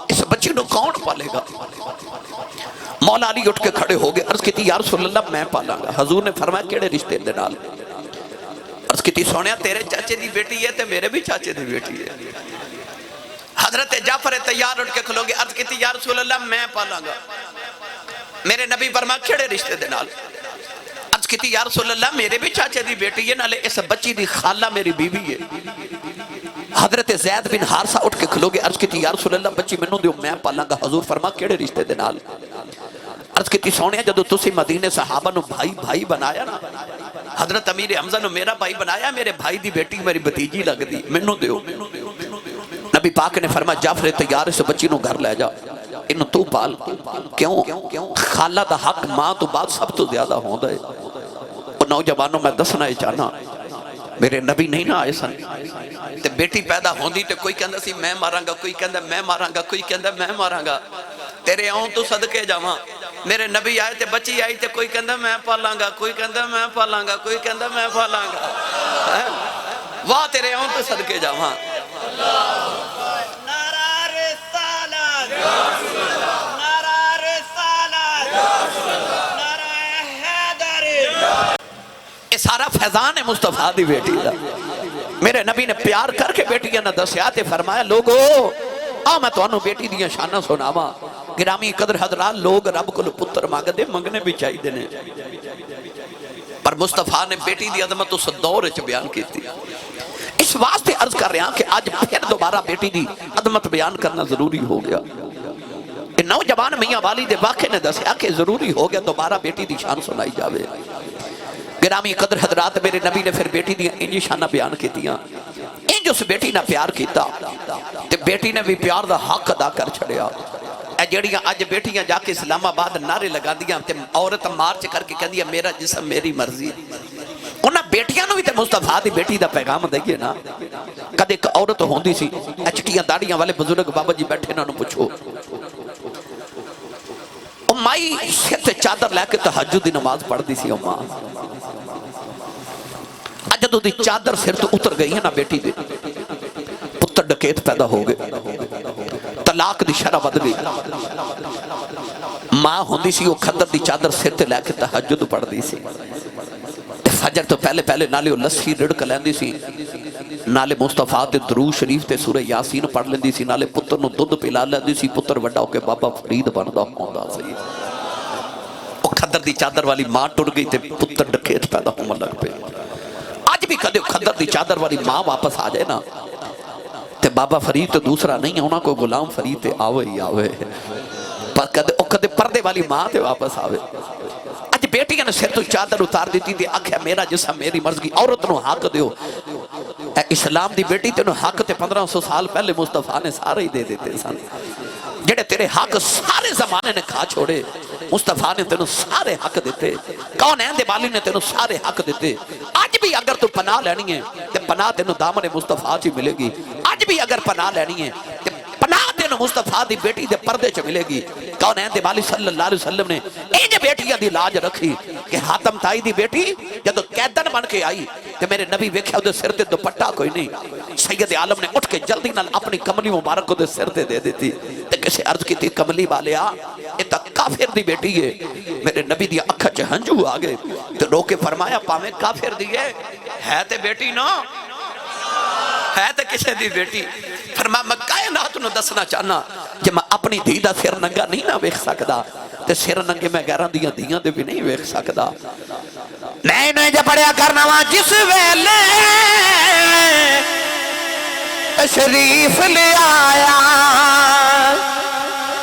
اس بچی نو کون پالے گا مولا علی اٹھ کے کھڑے ہو گئے عرض کیتی یا رسول اللہ میں پالاں گا حضور نے فرمایا کیڑے رشتے دے نال عرض کیتی سونیا تیرے چاچے دی بیٹی ہے تے میرے بھی چاچے دی بیٹی ہے حضرت جعفر تیار اٹھ کے کھلو گے عرض کیتی یا رسول اللہ میں پالاں گا میرے نبی فرمایا کیڑے رشتے دے نال عرض کیتی یا رسول اللہ میرے بھی چاچے دی بیٹی ہے نالے اس بچی دی خالہ میری بیوی ہے حضرت زید بن حارثہ اٹھ کے کھلو گے عرض کیتی یا رسول اللہ بچی منوں دیو میں پالاں گا حضور فرمایا کیڑے رشتے دے نال عرض کیتی سونیا جدو تسی مدینے صحابہ نو بھائی بنایا نا حضرت امیر حمزہ نو میرا بھائی بنایا میرے بھائی دی بیٹی میری بھتیجی لگ دی منوں دیو نبی پاک نے فرمایا جعفر تیار اس بچی نو گھر لے جا انہوں تو پال کیوں خالہ دا حق ماں تو بعد سب تو زیادہ ہوندا ہے اور نوجوانوں میں دسنا چاہنا میرے نبی نہیں نہ آئے سن تے بیٹی پیدا ہوندی تے کوئی کہندا سی میں ماراں گا کوئی کہندا میں ماراں گا کوئی کہندا میں ماراں گا تیرے آؤں تو صدقے جاواں میرے نبی آئے تے بچی آئی تے کوئی کہندا میں پالاں گا کوئی کہندا میں پالاں گا کوئی کہندا میں پالاں گا واہ تیرے آؤں تو صدقے جاواں نعرہ رسالت نعرہ رسالت نعرہ حیدری یہ سارا فیضان ہے مصطفیٰ دی بیٹی دا میرے نبی نے پیار کر کے بیٹیاں نہ دسیا تے فرمایا لوگو آؤ میں تو انہوں بیٹی دیاں شانہ سناواں گرامی قدر حضرات لوگ رب کو پتر مانگ دے منگنے بھی چاہی دینے پر مصطفیٰ نے بیٹی دی عظمت اس دور وچ بیان کی تھی. اس واسطے عرض کر رہا کہ آج پھر دوبارہ بیٹی دی عظمت بیان کرنا ضروری ہو گیا. نوجوان میاں والی دے واقعے نے دسیا کہ ضروری ہو گیا دوبارہ بیٹی دی شان سنائی جاوے. گرامی قدر حضرات، میرے نبی نے پھر بیٹی دی انجی شانہ بیان کی دیا. انج اس بیٹی نہ پیار کیتا تے بیٹی نے بھی پیار دا حق ادا کر چھڑیا. اے جڑیاں اج بیٹیاں جا کے اسلام آباد نعرے لگا دیاں تے عورت مارچ کر کے کہندی ہے میرا جسم میری مرضی. انہاں بیٹیاں نو بھی تے مصطفیٰ دی بیٹی دا پیغام دئیے نا. کدے ایک عورت ہوندی سی، چٹیاں داڑیاں والے بزرگ بابا جی بیٹھے نہ پوچھو، مائی سر تے چادر لے کے تہجد دی نماز پڑھ دی سی. اماں جدوں دی چادر سر تو اتر گئی ہے نا بیٹی دے، پتر ڈکیت پیدا ہو گئے، طلاق دی شرح ود گئی. ماں ہوندی سی وہ کھدر دی چادر سر تے لے کے تہجد پڑھ دی سی. فجر تو پہلے پہلے نالے وہ لسی رڑک لیندی سی، نالے مصطفیٰ تے درود شریف تے سورہ یاسین پڑھ لیندی سی، نالے پتر نو دودھ پلا لیندی سی. پتر وڈا ہو کے بابا فرید بندا ہوندا سی. وہ کھدر دی چادر والی ماں ٹر گئی تے پتر ڈکیت پیدا ہون لگ پے. آج بھی کدے کھدر دی چادر والی ماں واپس آ جائے نا تے بابا فرید تو دوسرا نہیں ہونا، کوئی غلام فرید تے آوے ہی آوے. پر کدے پردے والی ماں تے واپس آوے. اج بیٹیاں نے سر تو چادر اتار دیتی تے آکھیا میرا جسم میری مرضی. عورت نو حق دیو. اے اسلام دی بیٹی تینو حق تے 1500 سال پہلے مصطفیٰ نے سارے ہی دے دیتے سن. جڑے تیرے حق سارے زمانے نے کھا چھوڑے، مصطفیٰ نے تینو سارے حق دیتے. کون ہے دے والی نے تینو سارے حق دیتے. آج بھی اگر تو پناہ لینی ہے تے پناہ تینو دامن مصطفیٰ چی ملے گی. آج بھی اگر پناہ لینی ہے تے پناہ تینو مصطفیٰ دی بیٹی دے پردے چ ملے گی. کون ہے دے والی صلی اللہ علیہ وسلم نے اے جے بیٹیاں دی لاج رکھی کہ حاتم تائی دی بیٹی جدو قیدن بن کے آئی تے میرے نبی ویکھیا دے سر تے دوپٹہ کوئی نہیں. سید عالم نے اٹھ کے جلدی نال اپنی کملی مبارک دے سر تے دے دیتی تے کسے عرض کی تھی کملی والیا اے تا کافر دی بیٹی ہے. میرے نبی دی اکھا چ ہنجو آ گئے تے رو کے فرمایا پاویں کافر دی ہے تے بیٹی نو ہے تے کسے دی بیٹی. فرمایا میں کائنات نو دسنا چاہنا کہ میں اپنی دھی دا سر ننگا نہیں نہ ویکھ سکدا تے سر ننگے میں غیراں دیاں دھیاں دے بھی نہیں ویکھ سکدا. نہیں نہیں جا پڑیا کرنا وا جس ویلے تشریف لے آیا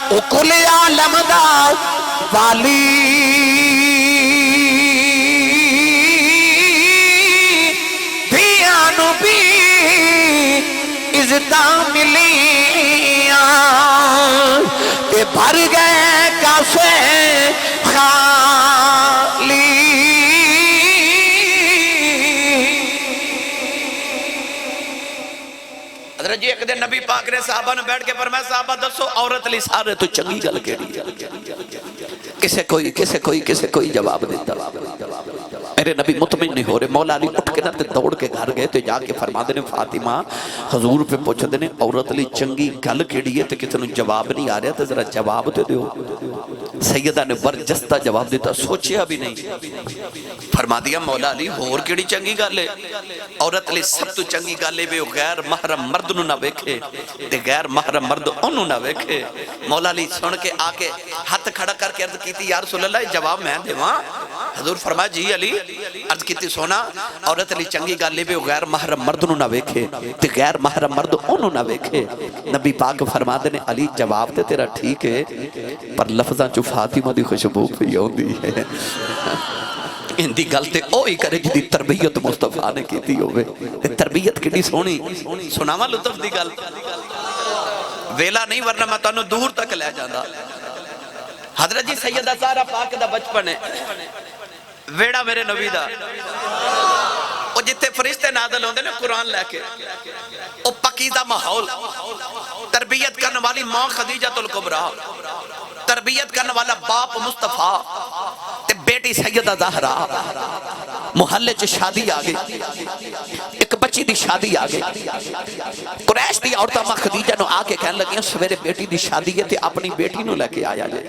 او کل عالم دا والی دھیانو بھی عزتاں ملیاں تے بھر گئے کاسے خالی. حضرت جی ایک دن نبی پاک نے صحابہ نے بیٹھ کے فرمایا صحابہ دسو عورت لی سارے تو چنگی گل کیڑی ہے؟ کسے کوئی جواب دیتا. میرے نبی مطمئن نہیں ہو رہے. مولا علی اٹھ کے نہ تے دوڑ کے گھر گئے تے جا کے فرما دینے فاطمہ حضور پہ پوچھ دینے عورت لی چنگی گل کیڑی ہے تے کسی نے جواب نہیں آ رہا تے ذرا جواب دے دیو. سیدہ نے برجستہ جواب دیتا سوچیا بھی نہیں. فرما دیا مولا علی ہور کیڑی چنگی گل ہے؟ عورت لی سب تو چنگی گل ہے وہ غیر محرم مرد نو نہ ویکھے تے غیر محرم مرد انہوں نہ ویکھے. مولا علی سن کے آ کے ہاتھ کھڑا کر کے عرض کیتی یا رسول اللہ جواب میں دے وہاں. حضور فرمایا جی علی عرض کیتی سونا عورت علی چنگی گل ہے وہ غیر محرم مرد نو نہ ویکھے تے غیر محرم مرد انہوں نہ ویکھے. نبی پاک فرما دے نے علی جواب تے تیرا ٹھیک ہے پر لفظاں چ فاطمہ دی خوشبو پئی ہوندی ہے. ان دی گل تے اوہی کرے جی دی تربیت مصطفیٰ نے کیتی ہوئے. تربیت کڈی سونی سناواں لطف دی گل ویلا نہیں ورنہ میں تانوں دور تک لے جاندا. حضرت جی سیدہ زہرا پاک دا بچپن ہے ویڑا میرے نبی دا او جتے فرشتے نازل ہوندے نے قرآن لے کے او پاکیزہ ماحول تربیت کرنے والی ماں خدیجہ الکبریٰ تربیت کرنے والا باپ مصطفیٰ تے بیٹی سیدہ زہرا محلے چ شادی آگئی ایک بچی دی شادی آگئی. قریش دی عورتاں ماں خدیجہ نو آکے کہنے لگیاں سویرے بیٹی دی شادی ہے تے اپنی بیٹی نو لے کے آیا جائے.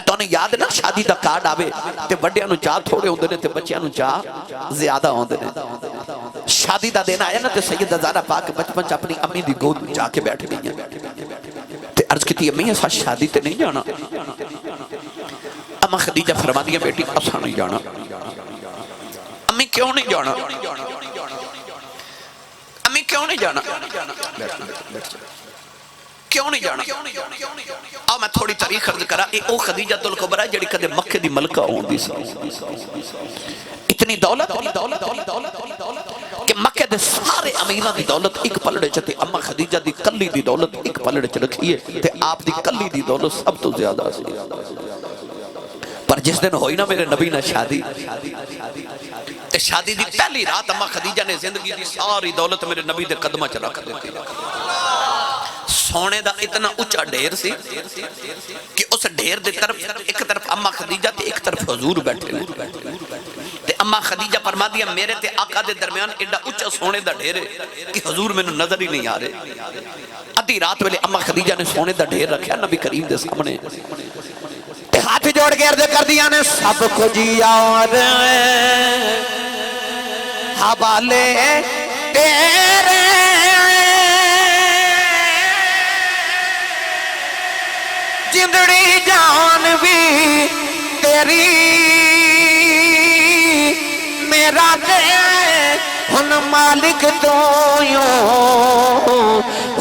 تو نے یاد نا شادی دا کارڈ آوے تے بڑیاں نو چاہ تھوڑے ہوندے نے تے بچیاں نو چاہ زیادہ ہوندے نے. شادی دا دن آیا نا تے سیدہ زہرا پاک بچپن چ اپنی امی دی گود جا کے بیٹھ گئی تے عرض کیتی امی اسا شادی تے نہیں جانا. اما خدیجہ فرما دیا بیٹی اسا نہیں جانا کیوں نہیں جانا؟ امی کیوں نہیں جانا؟ کیوں نہیں جانا؟ آؤ میں تھوڑی تاریخ عرض کرا. او خدیجہ الکبریٰ جڑی کدے مکے دی ملکہ ہوندی سی. اتنی دولت کہ مکے دے سارے امیران دی دولت ایک پلڑے چتے اما خدیجہ دی کلی دی دولت ایک پلڑے چ رکھیے تے آپ دی کلی دی دولت سب تو زیادہ سی. پر جس دن ہوئی نا میرے نبی نے شادی تے شادی دی پہلی رات اما خدیجہ نے زندگی دی ساری دولت میرے نبی دے قدمہ چ رکھ دیتی. سونے دا اتنا اچھا ڈھیر سی کہ اس ڈھیر دے طرف ایک طرف اما خدیجہ تے ایک طرف حضور بیٹھے نے. تے اما خدیجہ فرما دیا میرے تے آقا دے درمیان ایڈا اچھا سونے دا ڈھیر ہے کہ حضور میں نظر ہی نہیں آ رہے. ادھی رات ویلے اما خدیجہ نے سونے دا ڈھیر رکھیا نبی کریم دے سامنے تے ہاتھ جوڑ کے عرض کر دیا نے سب کچھ یار حوالے تیرے زندڑی جان بھی تیری میرا دے ہن مالک تو یوں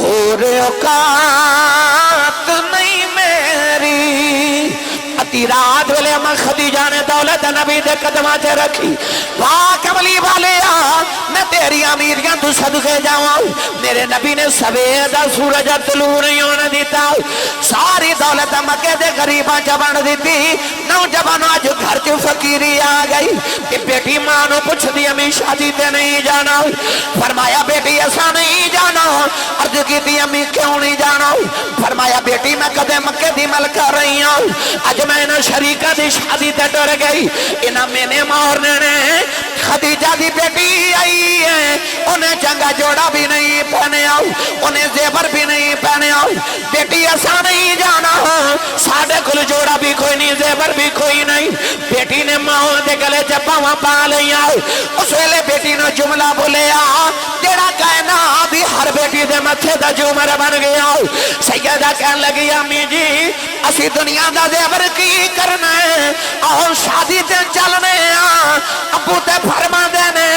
اور اوقات نہیں میری. اتی رات ویلے اما خدیجہ نے دولت نبی دے قدمہ تے رکھی. واہ کملی والیا میں تیری امیریاں تو صدقے جاؤں. میرے نبی نے سویدہ سورج طلوع نہیں ہونے دیتا. ساری دولت مکے دے غریباں جبان دیتی. نوجوانوں آج گھر کی فقیری آ گئی کہ بیٹی ماں نو پوچھ دی امی شادی تے نہیں جانا. فرمایا بیٹی ایسا نہیں جانا. عرض کی دی امی کیوں نہیں جانا؟ فرمایا بیٹی میں کدے مکے دی ملکہ رہی ہوں. اج میں انہاں شریکہ دی شادی تے ڈر گئی. انہاں میں نے مارنے نے خدیجہ دی بیٹی آئی ہے. انہیں چنگا جوڑا بھی نہیں پہنے آؤ, انہیں زیور بھی نہیں پہنے آؤ. بیٹی ایسا نہیں جانا, ساڑھے کل جوڑا بھی کوئی نہیں, زیور بھی کوئی نہیں. بیٹی نے ماں دے گلے جباں پا لیا. اس ویلے بیٹی نے جملہ بولیا جیڑا کہنا بھی ہر بیٹی دے متھے دا جمر بن گیا. سیدہ کہن لگی امی جی اسی دنیا دا زیور کی کرنا ہے, آؤ شادی تے چلنے آ. ابو تے فرما دینے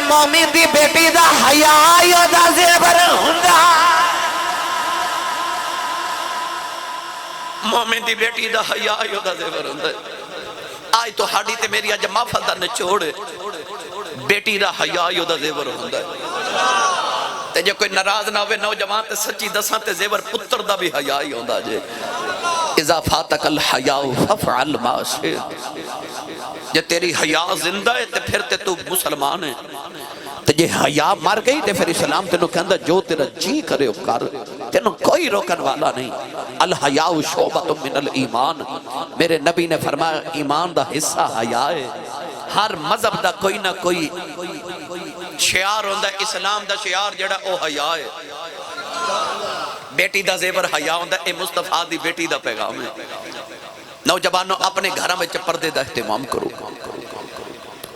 مومن دی بیٹی دا حیاء یا دا زیور ہوندا. مومن دی بیٹی دا حیاء یا دا زیور ہوندا. آج تو ہاڑی تے میری اج محفل دا نچوڑ بیٹی دا حیاء یا دا زیور ہوندا. تے جو کوئی ناراض نہ ہوئے نوجوان تے سچی دساں تے زیور پتر دا بھی حیاء ہی ہوندا جے. اذا فاتک الحیاء ففعل ما شئت. جے تیری حیاء زندہ ہے تے پھر تے تو مسلمان ہے. تے جے حیاء مر گئی تے پھر اسلام تینوں کہندا جو تیرا جی کرے او کر, تینوں کوئی روکن والا نہیں. الحیاء شعبۃ من الایمان. میرے نبی نے فرمایا ایمان دا حصہ حیاء ہے. ہر مذہب دا کوئی نہ کوئی شعار ہوندا ہے. اسلام دا شعار جڑا او حیاء ہے. بیٹی دا زیور حیاء ہوندا ہے. اے مصطفیٰ دی بیٹی دا پیغام ہے. نوجوانوں اپنے گھراں وچ پردے دا اہتمام کرو.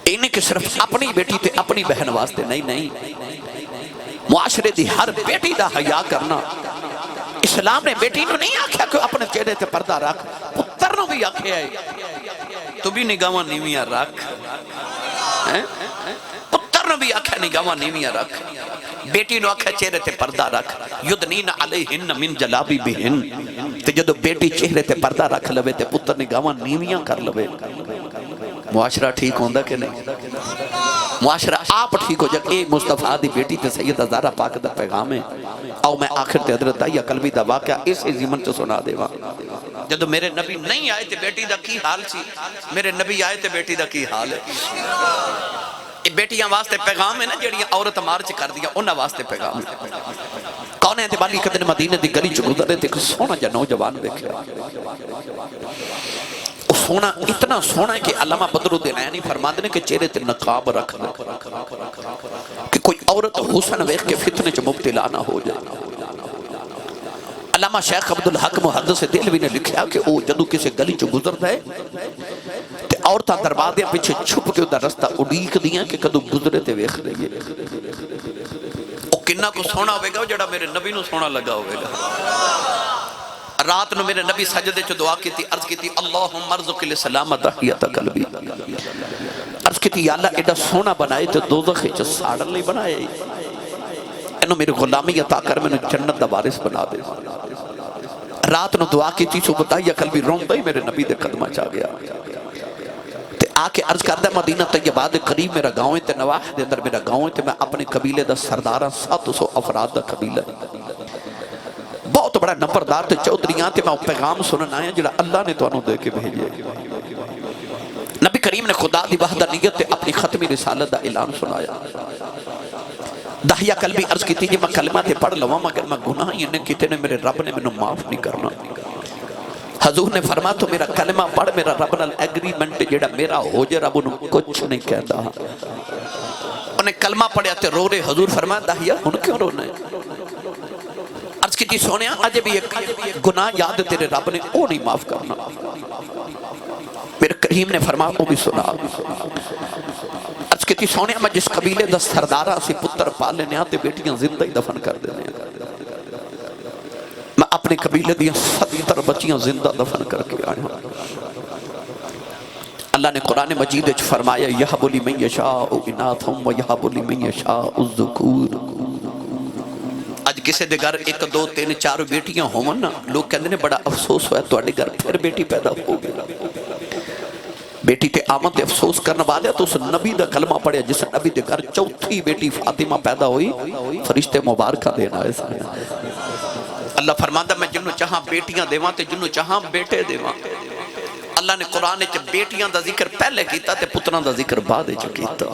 انہیں کہ صرف اپنی بیٹی تے اپنی بہن واسطے نہیں, معاشرے دی ہر بیٹی دا حیاء کرنا. اسلام نے بیٹی نو نہیں آکھیا کہ اپنے چہرے تے پردہ رکھ, پتر نو بھی آکھیا ہے تو بھی نگاہاں نیویاں رکھ. پتر نو بھی آکھیا نگاہاں نیویاں رکھ. بیٹی نو آکھیا چہرے تے پردہ رکھ. یدنین علیہن من جلابیبہن. تے جدو بیٹی چہرے تے پردہ رکھ لوے تے پتر نگاہاں نیویاں کر لوے. معاشرہ ٹھیک ہوندہ کہ نہیں؟ معاشرہ آپ ٹھیک ہو جائے. ایک مصطفیٰ دی بیٹی تے سیدہ زہرا پاک دا پیغام ہے. آؤ میں آخر تے حضرت آئیہ قلبی دا واقعہ اسے زمن سے سنا دے وہاں. جدو میرے نبی نہیں آئے تے بیٹی دا کی حال سی, میرے نبی آئے تے بیٹی دا کی حال ہے. بیٹیاں واسطے پیغام ہے نا جڑیاں عورت مارچ کر دیا انہاں واسطے پیغام ہے. کون ہے بالی قدر مدینہ دی گلی چ گزرے تے سونا جا نوجوان دیکھا. سونا اتنا سونا ہے کہ علامہ بدرالدین عینی فرماتے ہیں کہ چہرے تے نقاب رکھ دے کہ کوئی عورت حسن ویکھ کے فتنے چ مبتلا نہ ہو جائے. علامہ شیخ عبدالحق محدث دہلوی نے لکھا کہ وہ جدو کسی گلی چ گزرتا ہے تے عورتاں دروازے پیچھے چھپ کے اودہ رستہ اڈیک دیاں کہ کدو گزرے تے ویکھ لئیے. او کنہ کو سونا ہوئے گا جڑا میرے نبی نو سونا لگا ہوئے گا. رات نو میرے نبی سجدے چ دعا کی تھی، عرض کی تھی اللہم ارزق لسلامت تحیت قلبی، عرض کی تھی یا اللہ ایڈا سونا بنائے تو دوزخ چ ساڑن نہیں بنائے، انہوں میرے غلامی عطا کر میں جنت دا وارث بنا دے۔ رات نو دعا کی تھی صبح تحیت قلبی روندا ہی میرے نبی دے قدمہ چا گیا تے آ کے عرض کردہ مدینہ طیبہ دے قریب میرا گاؤں تے نواح دے اندر میرا گاؤں تے میں اپنے قبیلے دا سرداراں 700 افراد دا قبیلہ بہت بڑا نمبردار تے چودھریاں تے میں پیغام سنن آیا جڑا اللہ نے تو انہوں دے کے بھیجے۔ نبی کریم نے خدا دی وحدانیت تے اپنی ختمی رسالت دا اعلان سنایا۔ داہیہ قلبی عرض کی تھی جی میں کلمہ تے پڑھ لواں مگر میں گناہ ہی نے کیتے نے میرے رب نے میں معاف نہیں کرنا۔ حضور نے فرما تو میرا کلمہ پڑھ میرا رب نال ایگریمنٹ جڑا میرا ہو جے رب انہوں کچھ نہیں کہتا۔ انہیں کلمہ پڑھیا تے رو رہے، حضور فرما داہیہ ان کیوں رونے؟ عرض کی تھی سونیا آج بھی ایک گناہ یاد تیرے رب نے او نہیں معاف کرنا۔ میرے کریم نے فرما او بھی سنا۔ عرض کی تھی سونیا میں جس قبیلے دا سردارہ سے پتر پال لینے آتے بیٹیاں زندہ ہی دفن کر دینے، میں اپنے قبیلے دیا 70 بچیاں زندہ دفن کر کے آیا ہوں۔ اللہ نے قرآن مجید وچ فرمایا یَحْبُ لِمَن یَشَاءُ اِنَاثًا وَیَحْبُ لِمَن یَشَاءُ الذُّکُورَ۔ آج کسے دے گھر 1 2 3 4 بیٹیاں ہوں نا لوگ کہندے نے بڑا افسوس ہوا ہے تو گھر پھر بیٹی پیدا ہو گئی۔ بیٹی تے آمد افسوس کرنے والے تو اس نبی دا کلمہ پڑھیا جس نبی دے گھر چوتھی بیٹی فاطمہ پیدا ہوئی، فرشتے مبارکہ دینا ہے۔ اللہ فرماتا میں جنہوں چاہاں بیٹیاں دیواں تے جنہوں چاہاں بیٹے دیواں۔ اللہ نے قرآن چ بیٹیاں دا ذکر پہلے کیتا تے پتراں دا ذکر بعد چ کیتا۔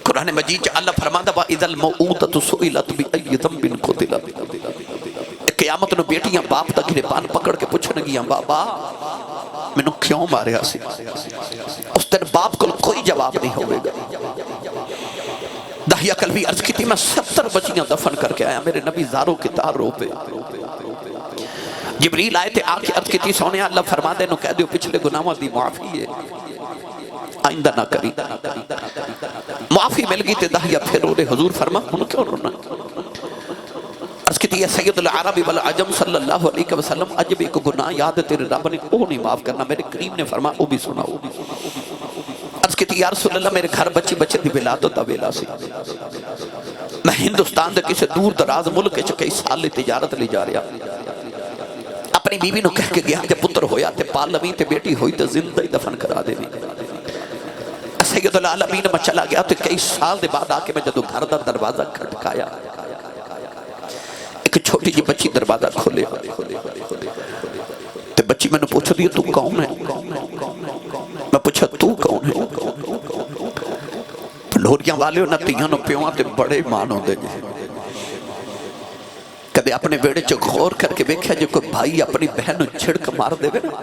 قرآن مجید چ اللہ فرماتا وَإِذَا الْمَوْءُودَةُ سُئِلَتْ بِأَيِّ ذَنبٍ قُتِلَتْ۔ قیامت نو بیٹیاں باپ دا گریبان پکڑ کے پوچھنے گیاں بابا میں نو کیوں ماریا سی؟ اس دن باپ کو کوئی جواب نہیں ہوئے گا۔ داہیہ قلبی عرض کی تھی میں 70 بچیاں دفن کر کے آیا، میرے نبی زاروں کی تار رو پہ۔ جبریل آئے تھے آکے عرض کی تھی سونے اللہ فرما دے نو کہہ دیو پچھلے گناہوں دی معافی ہے، آئندہ نہ کری۔ معافی مل گئی تے داہیہ پھر رو رہے، حضور فرما انہوں کیوں رونا؟ عرض کی تھی یا سید العرب والعجم صلی اللہ علیہ وسلم عجب ایک گناہ یاد تیرے رب نے وہ نہیں معاف کرنا، میرے کریم نے فرما وہ بھی سنا۔ عرض کی تھی یا رسول اللہ میرے گھر بچے دی ولادت دا ویلا سی، میں ہندوستان دے کسی دور دراز ملک چ کئی سال لی تجارت لی جا رہا، اپنی بیوی نو کہہ کے گیا جب پتر ہویا تے پال لویں تے بیٹی ہوئی تے زندہ ہی دفن کرا دے۔ سید العالمین میں چلا گیا تو کئی سال دے بعد آکے میں جدو گھر دا دروازہ کھٹکایا، ایک چھوٹی جی بچی دروازہ کھولے تے بچی میں نے پوچھا دیا تو کون ہے؟ میں پوچھا تو کون ہے؟ لوریاں والے ہو نتیاں نو پیوان تے بڑے مانوں دے جے، کبھی اپنے بیڑے چو غور کر کے بیکھا جو کوئی بھائی اپنی بہن نو چھڑک مار دے نا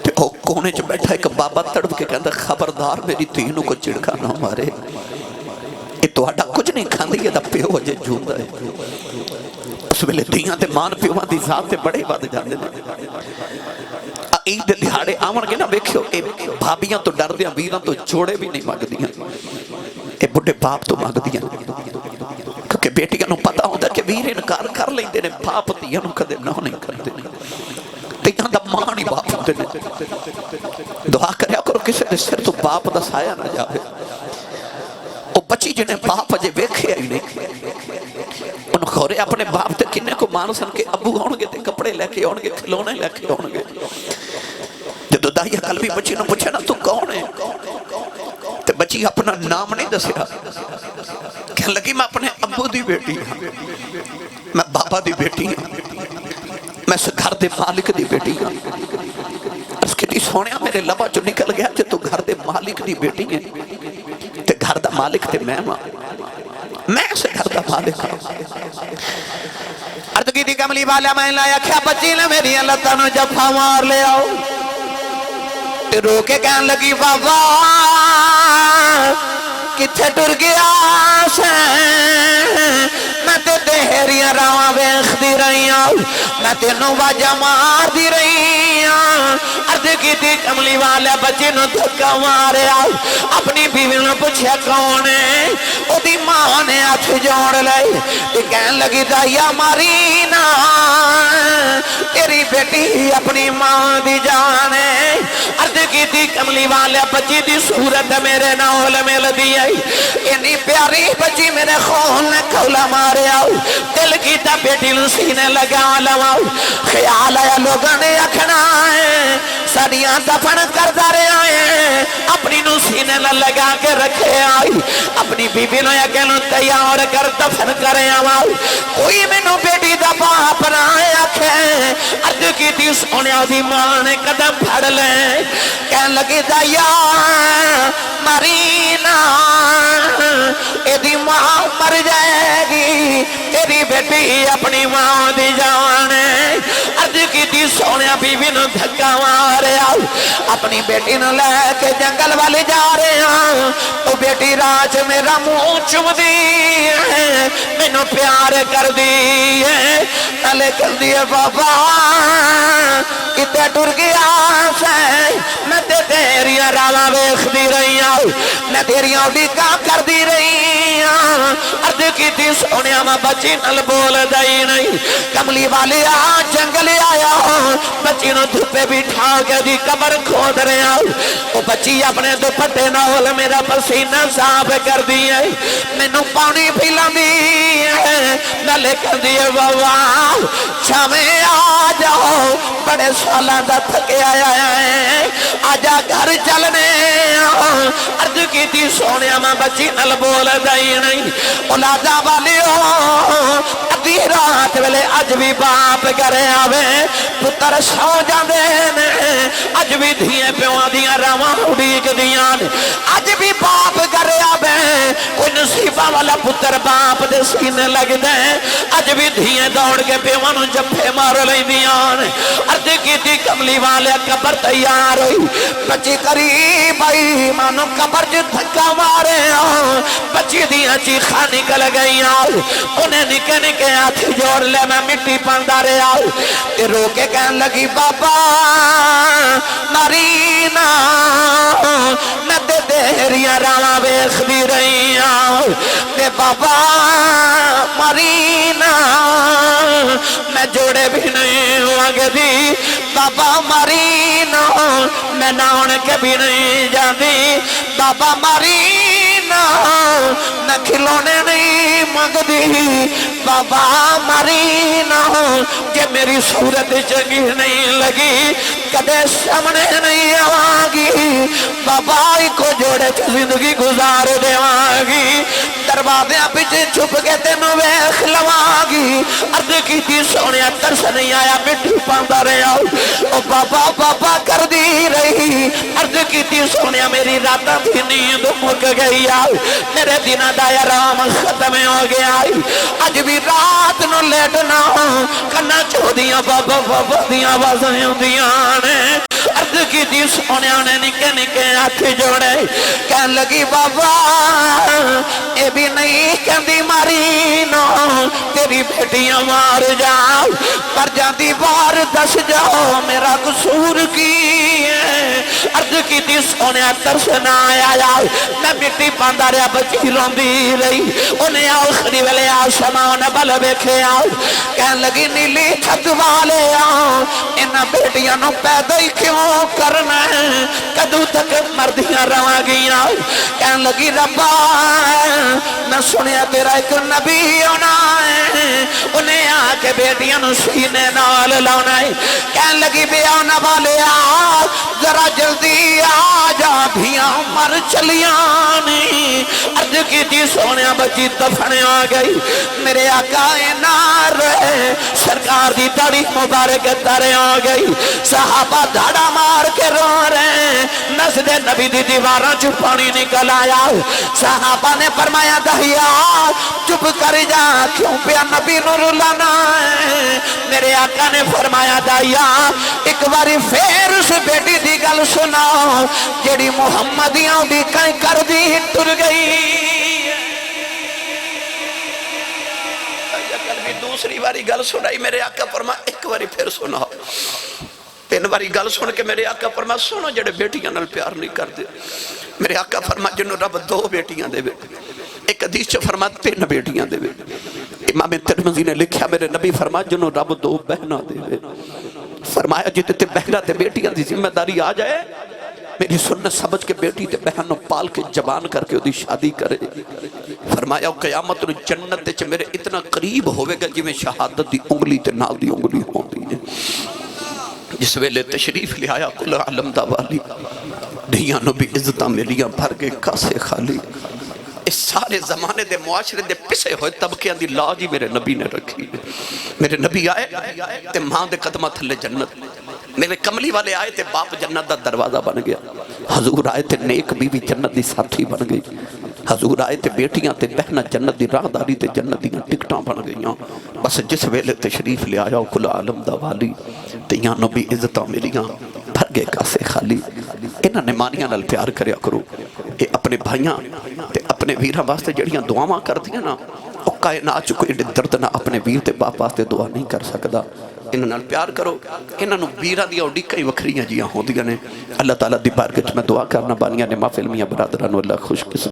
تے او کونے چ بیٹھا ایک بابا تڑپ کے کہندا خبردار میری تینوں کو چھڑکا نہ مارے، یہ تو آڈا کچھ نہیں کھاندی ہے دا پیو جے جھوندا ہے۔ اس ویلے دیاں تے مان پیوان دی ذات تے بڑے بات جاندے نے۔ عید دیہاڑے آون کے نہ ویکھو اے بھابیاں تو ڈر دیاں ویراں تو جوڑے بھی نہیں مانگ دیاں، اے بڑے باپ تو مانگ دیاں، کیونکہ بیٹیاں نو پتا ہوتا کہ ویر انکار کر لیں دے نے باپ دیاں نو کدے نہ نہیں کرتے دیاں دا ماں ہی باپ ہوتے نے۔ دعا کریا کرو کسی دے سر تو باپ دا سایہ نہ جاوے۔ وہ بچی جنہیں باپ اجے ویکھے ہی نہیں، انہوں خورے اپنے باپ تے کنے کو مان سن کے ابو ہونگے تے کپڑے لے کے ہونگے کھلونے لے کے ہونگے۔ جدو داہیہ قلبی بچی نو پوچھے نا تو کون ہے تے بچی اپنا نام نہیں دسیا، کہنے لگی میں اپنے ابو دی بیٹی ہوں، میں بابا دی بیٹی ہوں، میں اس گھر دے مالک دی بیٹی ہوں۔ اس کے دی سونیا میرے لبا جو نکل گیا تے تو گھر دے مالک دی بیٹی ہے تے گھر دا مالک تے میں سے گھر دا مالک ہوں۔ عرض کی تھی کملی والا میں لایا کیا بچی نے میری اللہ تعالیٰ جفا مار لے آؤ تے رو کے کہنے لگی بابا کتھے ٹر گیا سے میں تے دہریاں راواں ویکھ دی رہی ہوں، میں تینوں واجہ مار دی رہی ہوں۔ عرض کی تھی کملی والا بچے نو دھکا ماریا، اپنی بیوی نے پوچھا کون ہے، او دی ماں نے ہاتھ جوڑ لے تے کہنے لگی دایا ماری نا بیٹی اپنی ماں دی جانے عرض کی تھی کملی والے بچی دی صورت میرے نال مل دی آئی انی پیاری بچی میرے خون نے کھولا مارے آؤ دل کی تا بیٹی نو سینے لگا لواؤ خیال آیا لوگوں نے اکھنا ہے ساڑیاں دفن کر دارے آئے اپنی نو سینے لگا کے رکھے آئی اپنی بی بی نو یکینو تیار کر دفن کرے آؤ کوئی میں نو بیٹی دا باپ رائے آکھے عرض کی تھی سونیا دی ماں نے قدم پھڑ لیں کہن لگی دایا مرینا اے دی ماں مر جائے گی تیری بیٹی اپنی ماں دی جانے عرض کی تھی سونیا بی بی نو دھکا مارے آؤ اپنی بیٹی نو لے کے جنگل والے جا رہے ہیں تو بیٹی راج میرا منہ چم دی ہے میں نو پیار کر دی ہے تلے کر دیے بابا کتے ٹر گیا سے میں تیری رالا بیخ دی رہی ہوں میں تیری اوڈی کا کر دی رہی ہوں عرض کی تھی سونیا میں بچی نل بول دائی نہیں کملی والی جنگل آیا بچی نو دھوپے بٹھا کے دی قبر کھود رہے ہوں وہ بچی اپنے دوپٹے نال میرا پسینہ صاف کر دی ہے میں نو پانی پھیلا دی ہے نلے کر دیے بابا چھامیں آ جاؤ بڑے سالہ دا تھکے آیا ہے آجا گھر چلنے عرض کی تھی سونیا میں بچی نل بول دائی نہیں اولادہ والی ہو ادھی رات ویلے اج بھی باپ کرے آوے پتر سو جاندے نے اج بھی دھیے پیوان دیاں راواں اڑیک دیاں اج بھی باپ کرے آوے کوئی نصیبہ والا پتر باپ دے سینے لگ دے اج بھی دھیے دوڑ کے پیوانوں جپے مار لیں دیاں عرض کی تھی کملی والے قبر تیار ہوئی بچی قریب آئی مانو قبر جو دھکا مارے بچی دیاں چیخا نکل گئی انہیں نکے نکے ہاتھ جوڑ لے میں مٹی پاندہ رہے تے رو کے کہن لگی بابا نارینا میں تے دیریاں راواں بیخ دی رہی ہوں تے بابا مارینا میں جوڑے بھی نہیں ہوا گے دی بابا مارینا میں ناؤن کے بھی نہیں جاندی بابا مارینا میں کھلونے نہیں مانگ دی بابا مارینا کہ میری صورت چنگی نہیں لگی کدے سامنے نہیں آواگی بابا کو جوڑے چھ زندگی گزار دے آگی دروازے پیچھے چھپ کے تینوں ویخ لواگی عرض کی تھی سونیا ترس نہیں آیا مٹی پاندہ رہے او بابا بابا کر دی رہی عرض کی تھی سونیا میری راتاں تھی نیند مک گئی میرے دن دایا رام ختم ہو گیا اج بھی رات نو لیٹنا کنا چھو دیا بابا بابا دیا آوازیں ہوندیاں نے عرض کی تھی سونیا نے نکے نکے ہاتھ جوڑے کہن لگی بابا اے بھی نہیں کہندی ماری نو تیری بیٹیاں مار جاؤ پر جاندی بار دس جاؤ میرا قصور کی ہے عرض کی تھی سونیا ترس نہ آیا میں مٹی پاندہ رہا بچی روندی رہی انہیں آخری ویلے آسمان بل بیکھے آؤ کہن لگی نیلی چھت والے آؤ انہاں بیٹیاں نو پیدا ہی کیوں کرنا ہے کدو تک مردیاں رواں گیاں کہن لگی ربا میں سنیا تیرا ایک نبی ہونا ہے انہیں آ کے بیٹیاں نو سینے نال لاؤنا ہے کہن لگی بے آنا والے آ ذرا جلدی آ جا دھیاں مر چلیاں نہیں عرض کی تھی سونیا بچی دفنے آ گئی میرے آقا نار رہے سرکار دی داڑھی مبارک تارے آ گئی صحابہ دھاڑا مار کے رو رہے نزد نبی دی دیواراں چو پانی نکل آیا صحابہ نے فرمایا دہیا چپ کر جا کیوں پیا نبی نور لانا ہے میرے آقا نے فرمایا دہیا ایک باری پھر اس بیٹی دی گل سناؤ جیڑی محمدیاں بھی کہیں کر دی ٹر گئی دوسری باری گل سنائی میرے آقا فرمایا ایک باری پھر سناؤ تین باری گل سن کے میرے آقا فرمایا سنو جڑے بیٹیاں نال پیار نہیں کر دے میرے آقا فرمایا جنہوں رب دو بیٹیاں دے ایک حدیث چ فرمایا تین بیٹیاں دے امام ترمذی نے لکھیا میرے نبی فرمایا جنہوں رب دو بہناں دے فرمایا جی تے بہنا تے بیٹیاں دی ذمہ داری آ جائے میری سنت سمجھ کے بیٹی تے بہن پال کے جبان کر کے دی شادی کرے فرمایا قیامت نو جنت چ میرے اتنا قریب ہوئے گا جی میں شہادت دی انگلی تے نال دی انگلی ہوندی ہے جس ویلے تشریف لے آیا کل عالم دا والی دھیاں نو بھی عزتاں میلیاں بھر گئے کاسے خالی اس سارے زمانے دے معاشرے دے پسے ہوئے طبقیاں دی لاج ہی میرے نبی نے رکھی میرے نبی آئے تے ماں دے قدمہ تھلے جنت میرے کملی والے آئے تے باپ جنت دا دروازہ بن گیا حضور آئے تے نیک بیوی جنت دی ساتھی بن گئی حضور آئے تے بیٹیاں تے بہنہ جنت دی راہداری تے جنت دی ٹکٹاں بن گئیاں بس جس ویلے تشریف لے آیا کل عالم دا والی تے یہاں نبی عزتاں ملیاں بھر گئے کاسے خالی انہاں نے مانیاں نال پیار کریا کرو اے اپنے بھائیاں تے اپنے ویراں واسطے جڑیاں دعاواں کر دیاں نا او کائنات چ کوئی درد نہ اپنے ویر تے باپ واسطے دعا نہیں کر سکدا انہاں نال پیار کرو انہاں نو ویراں دی اڈیکاں وکھریاں جیاں ہوندیاں نے اللہ تعالیٰ دی بارگاہ وچ میں دعا کرنا بانیاں نے محفل میاں برادراں نو اللہ خوش قسمت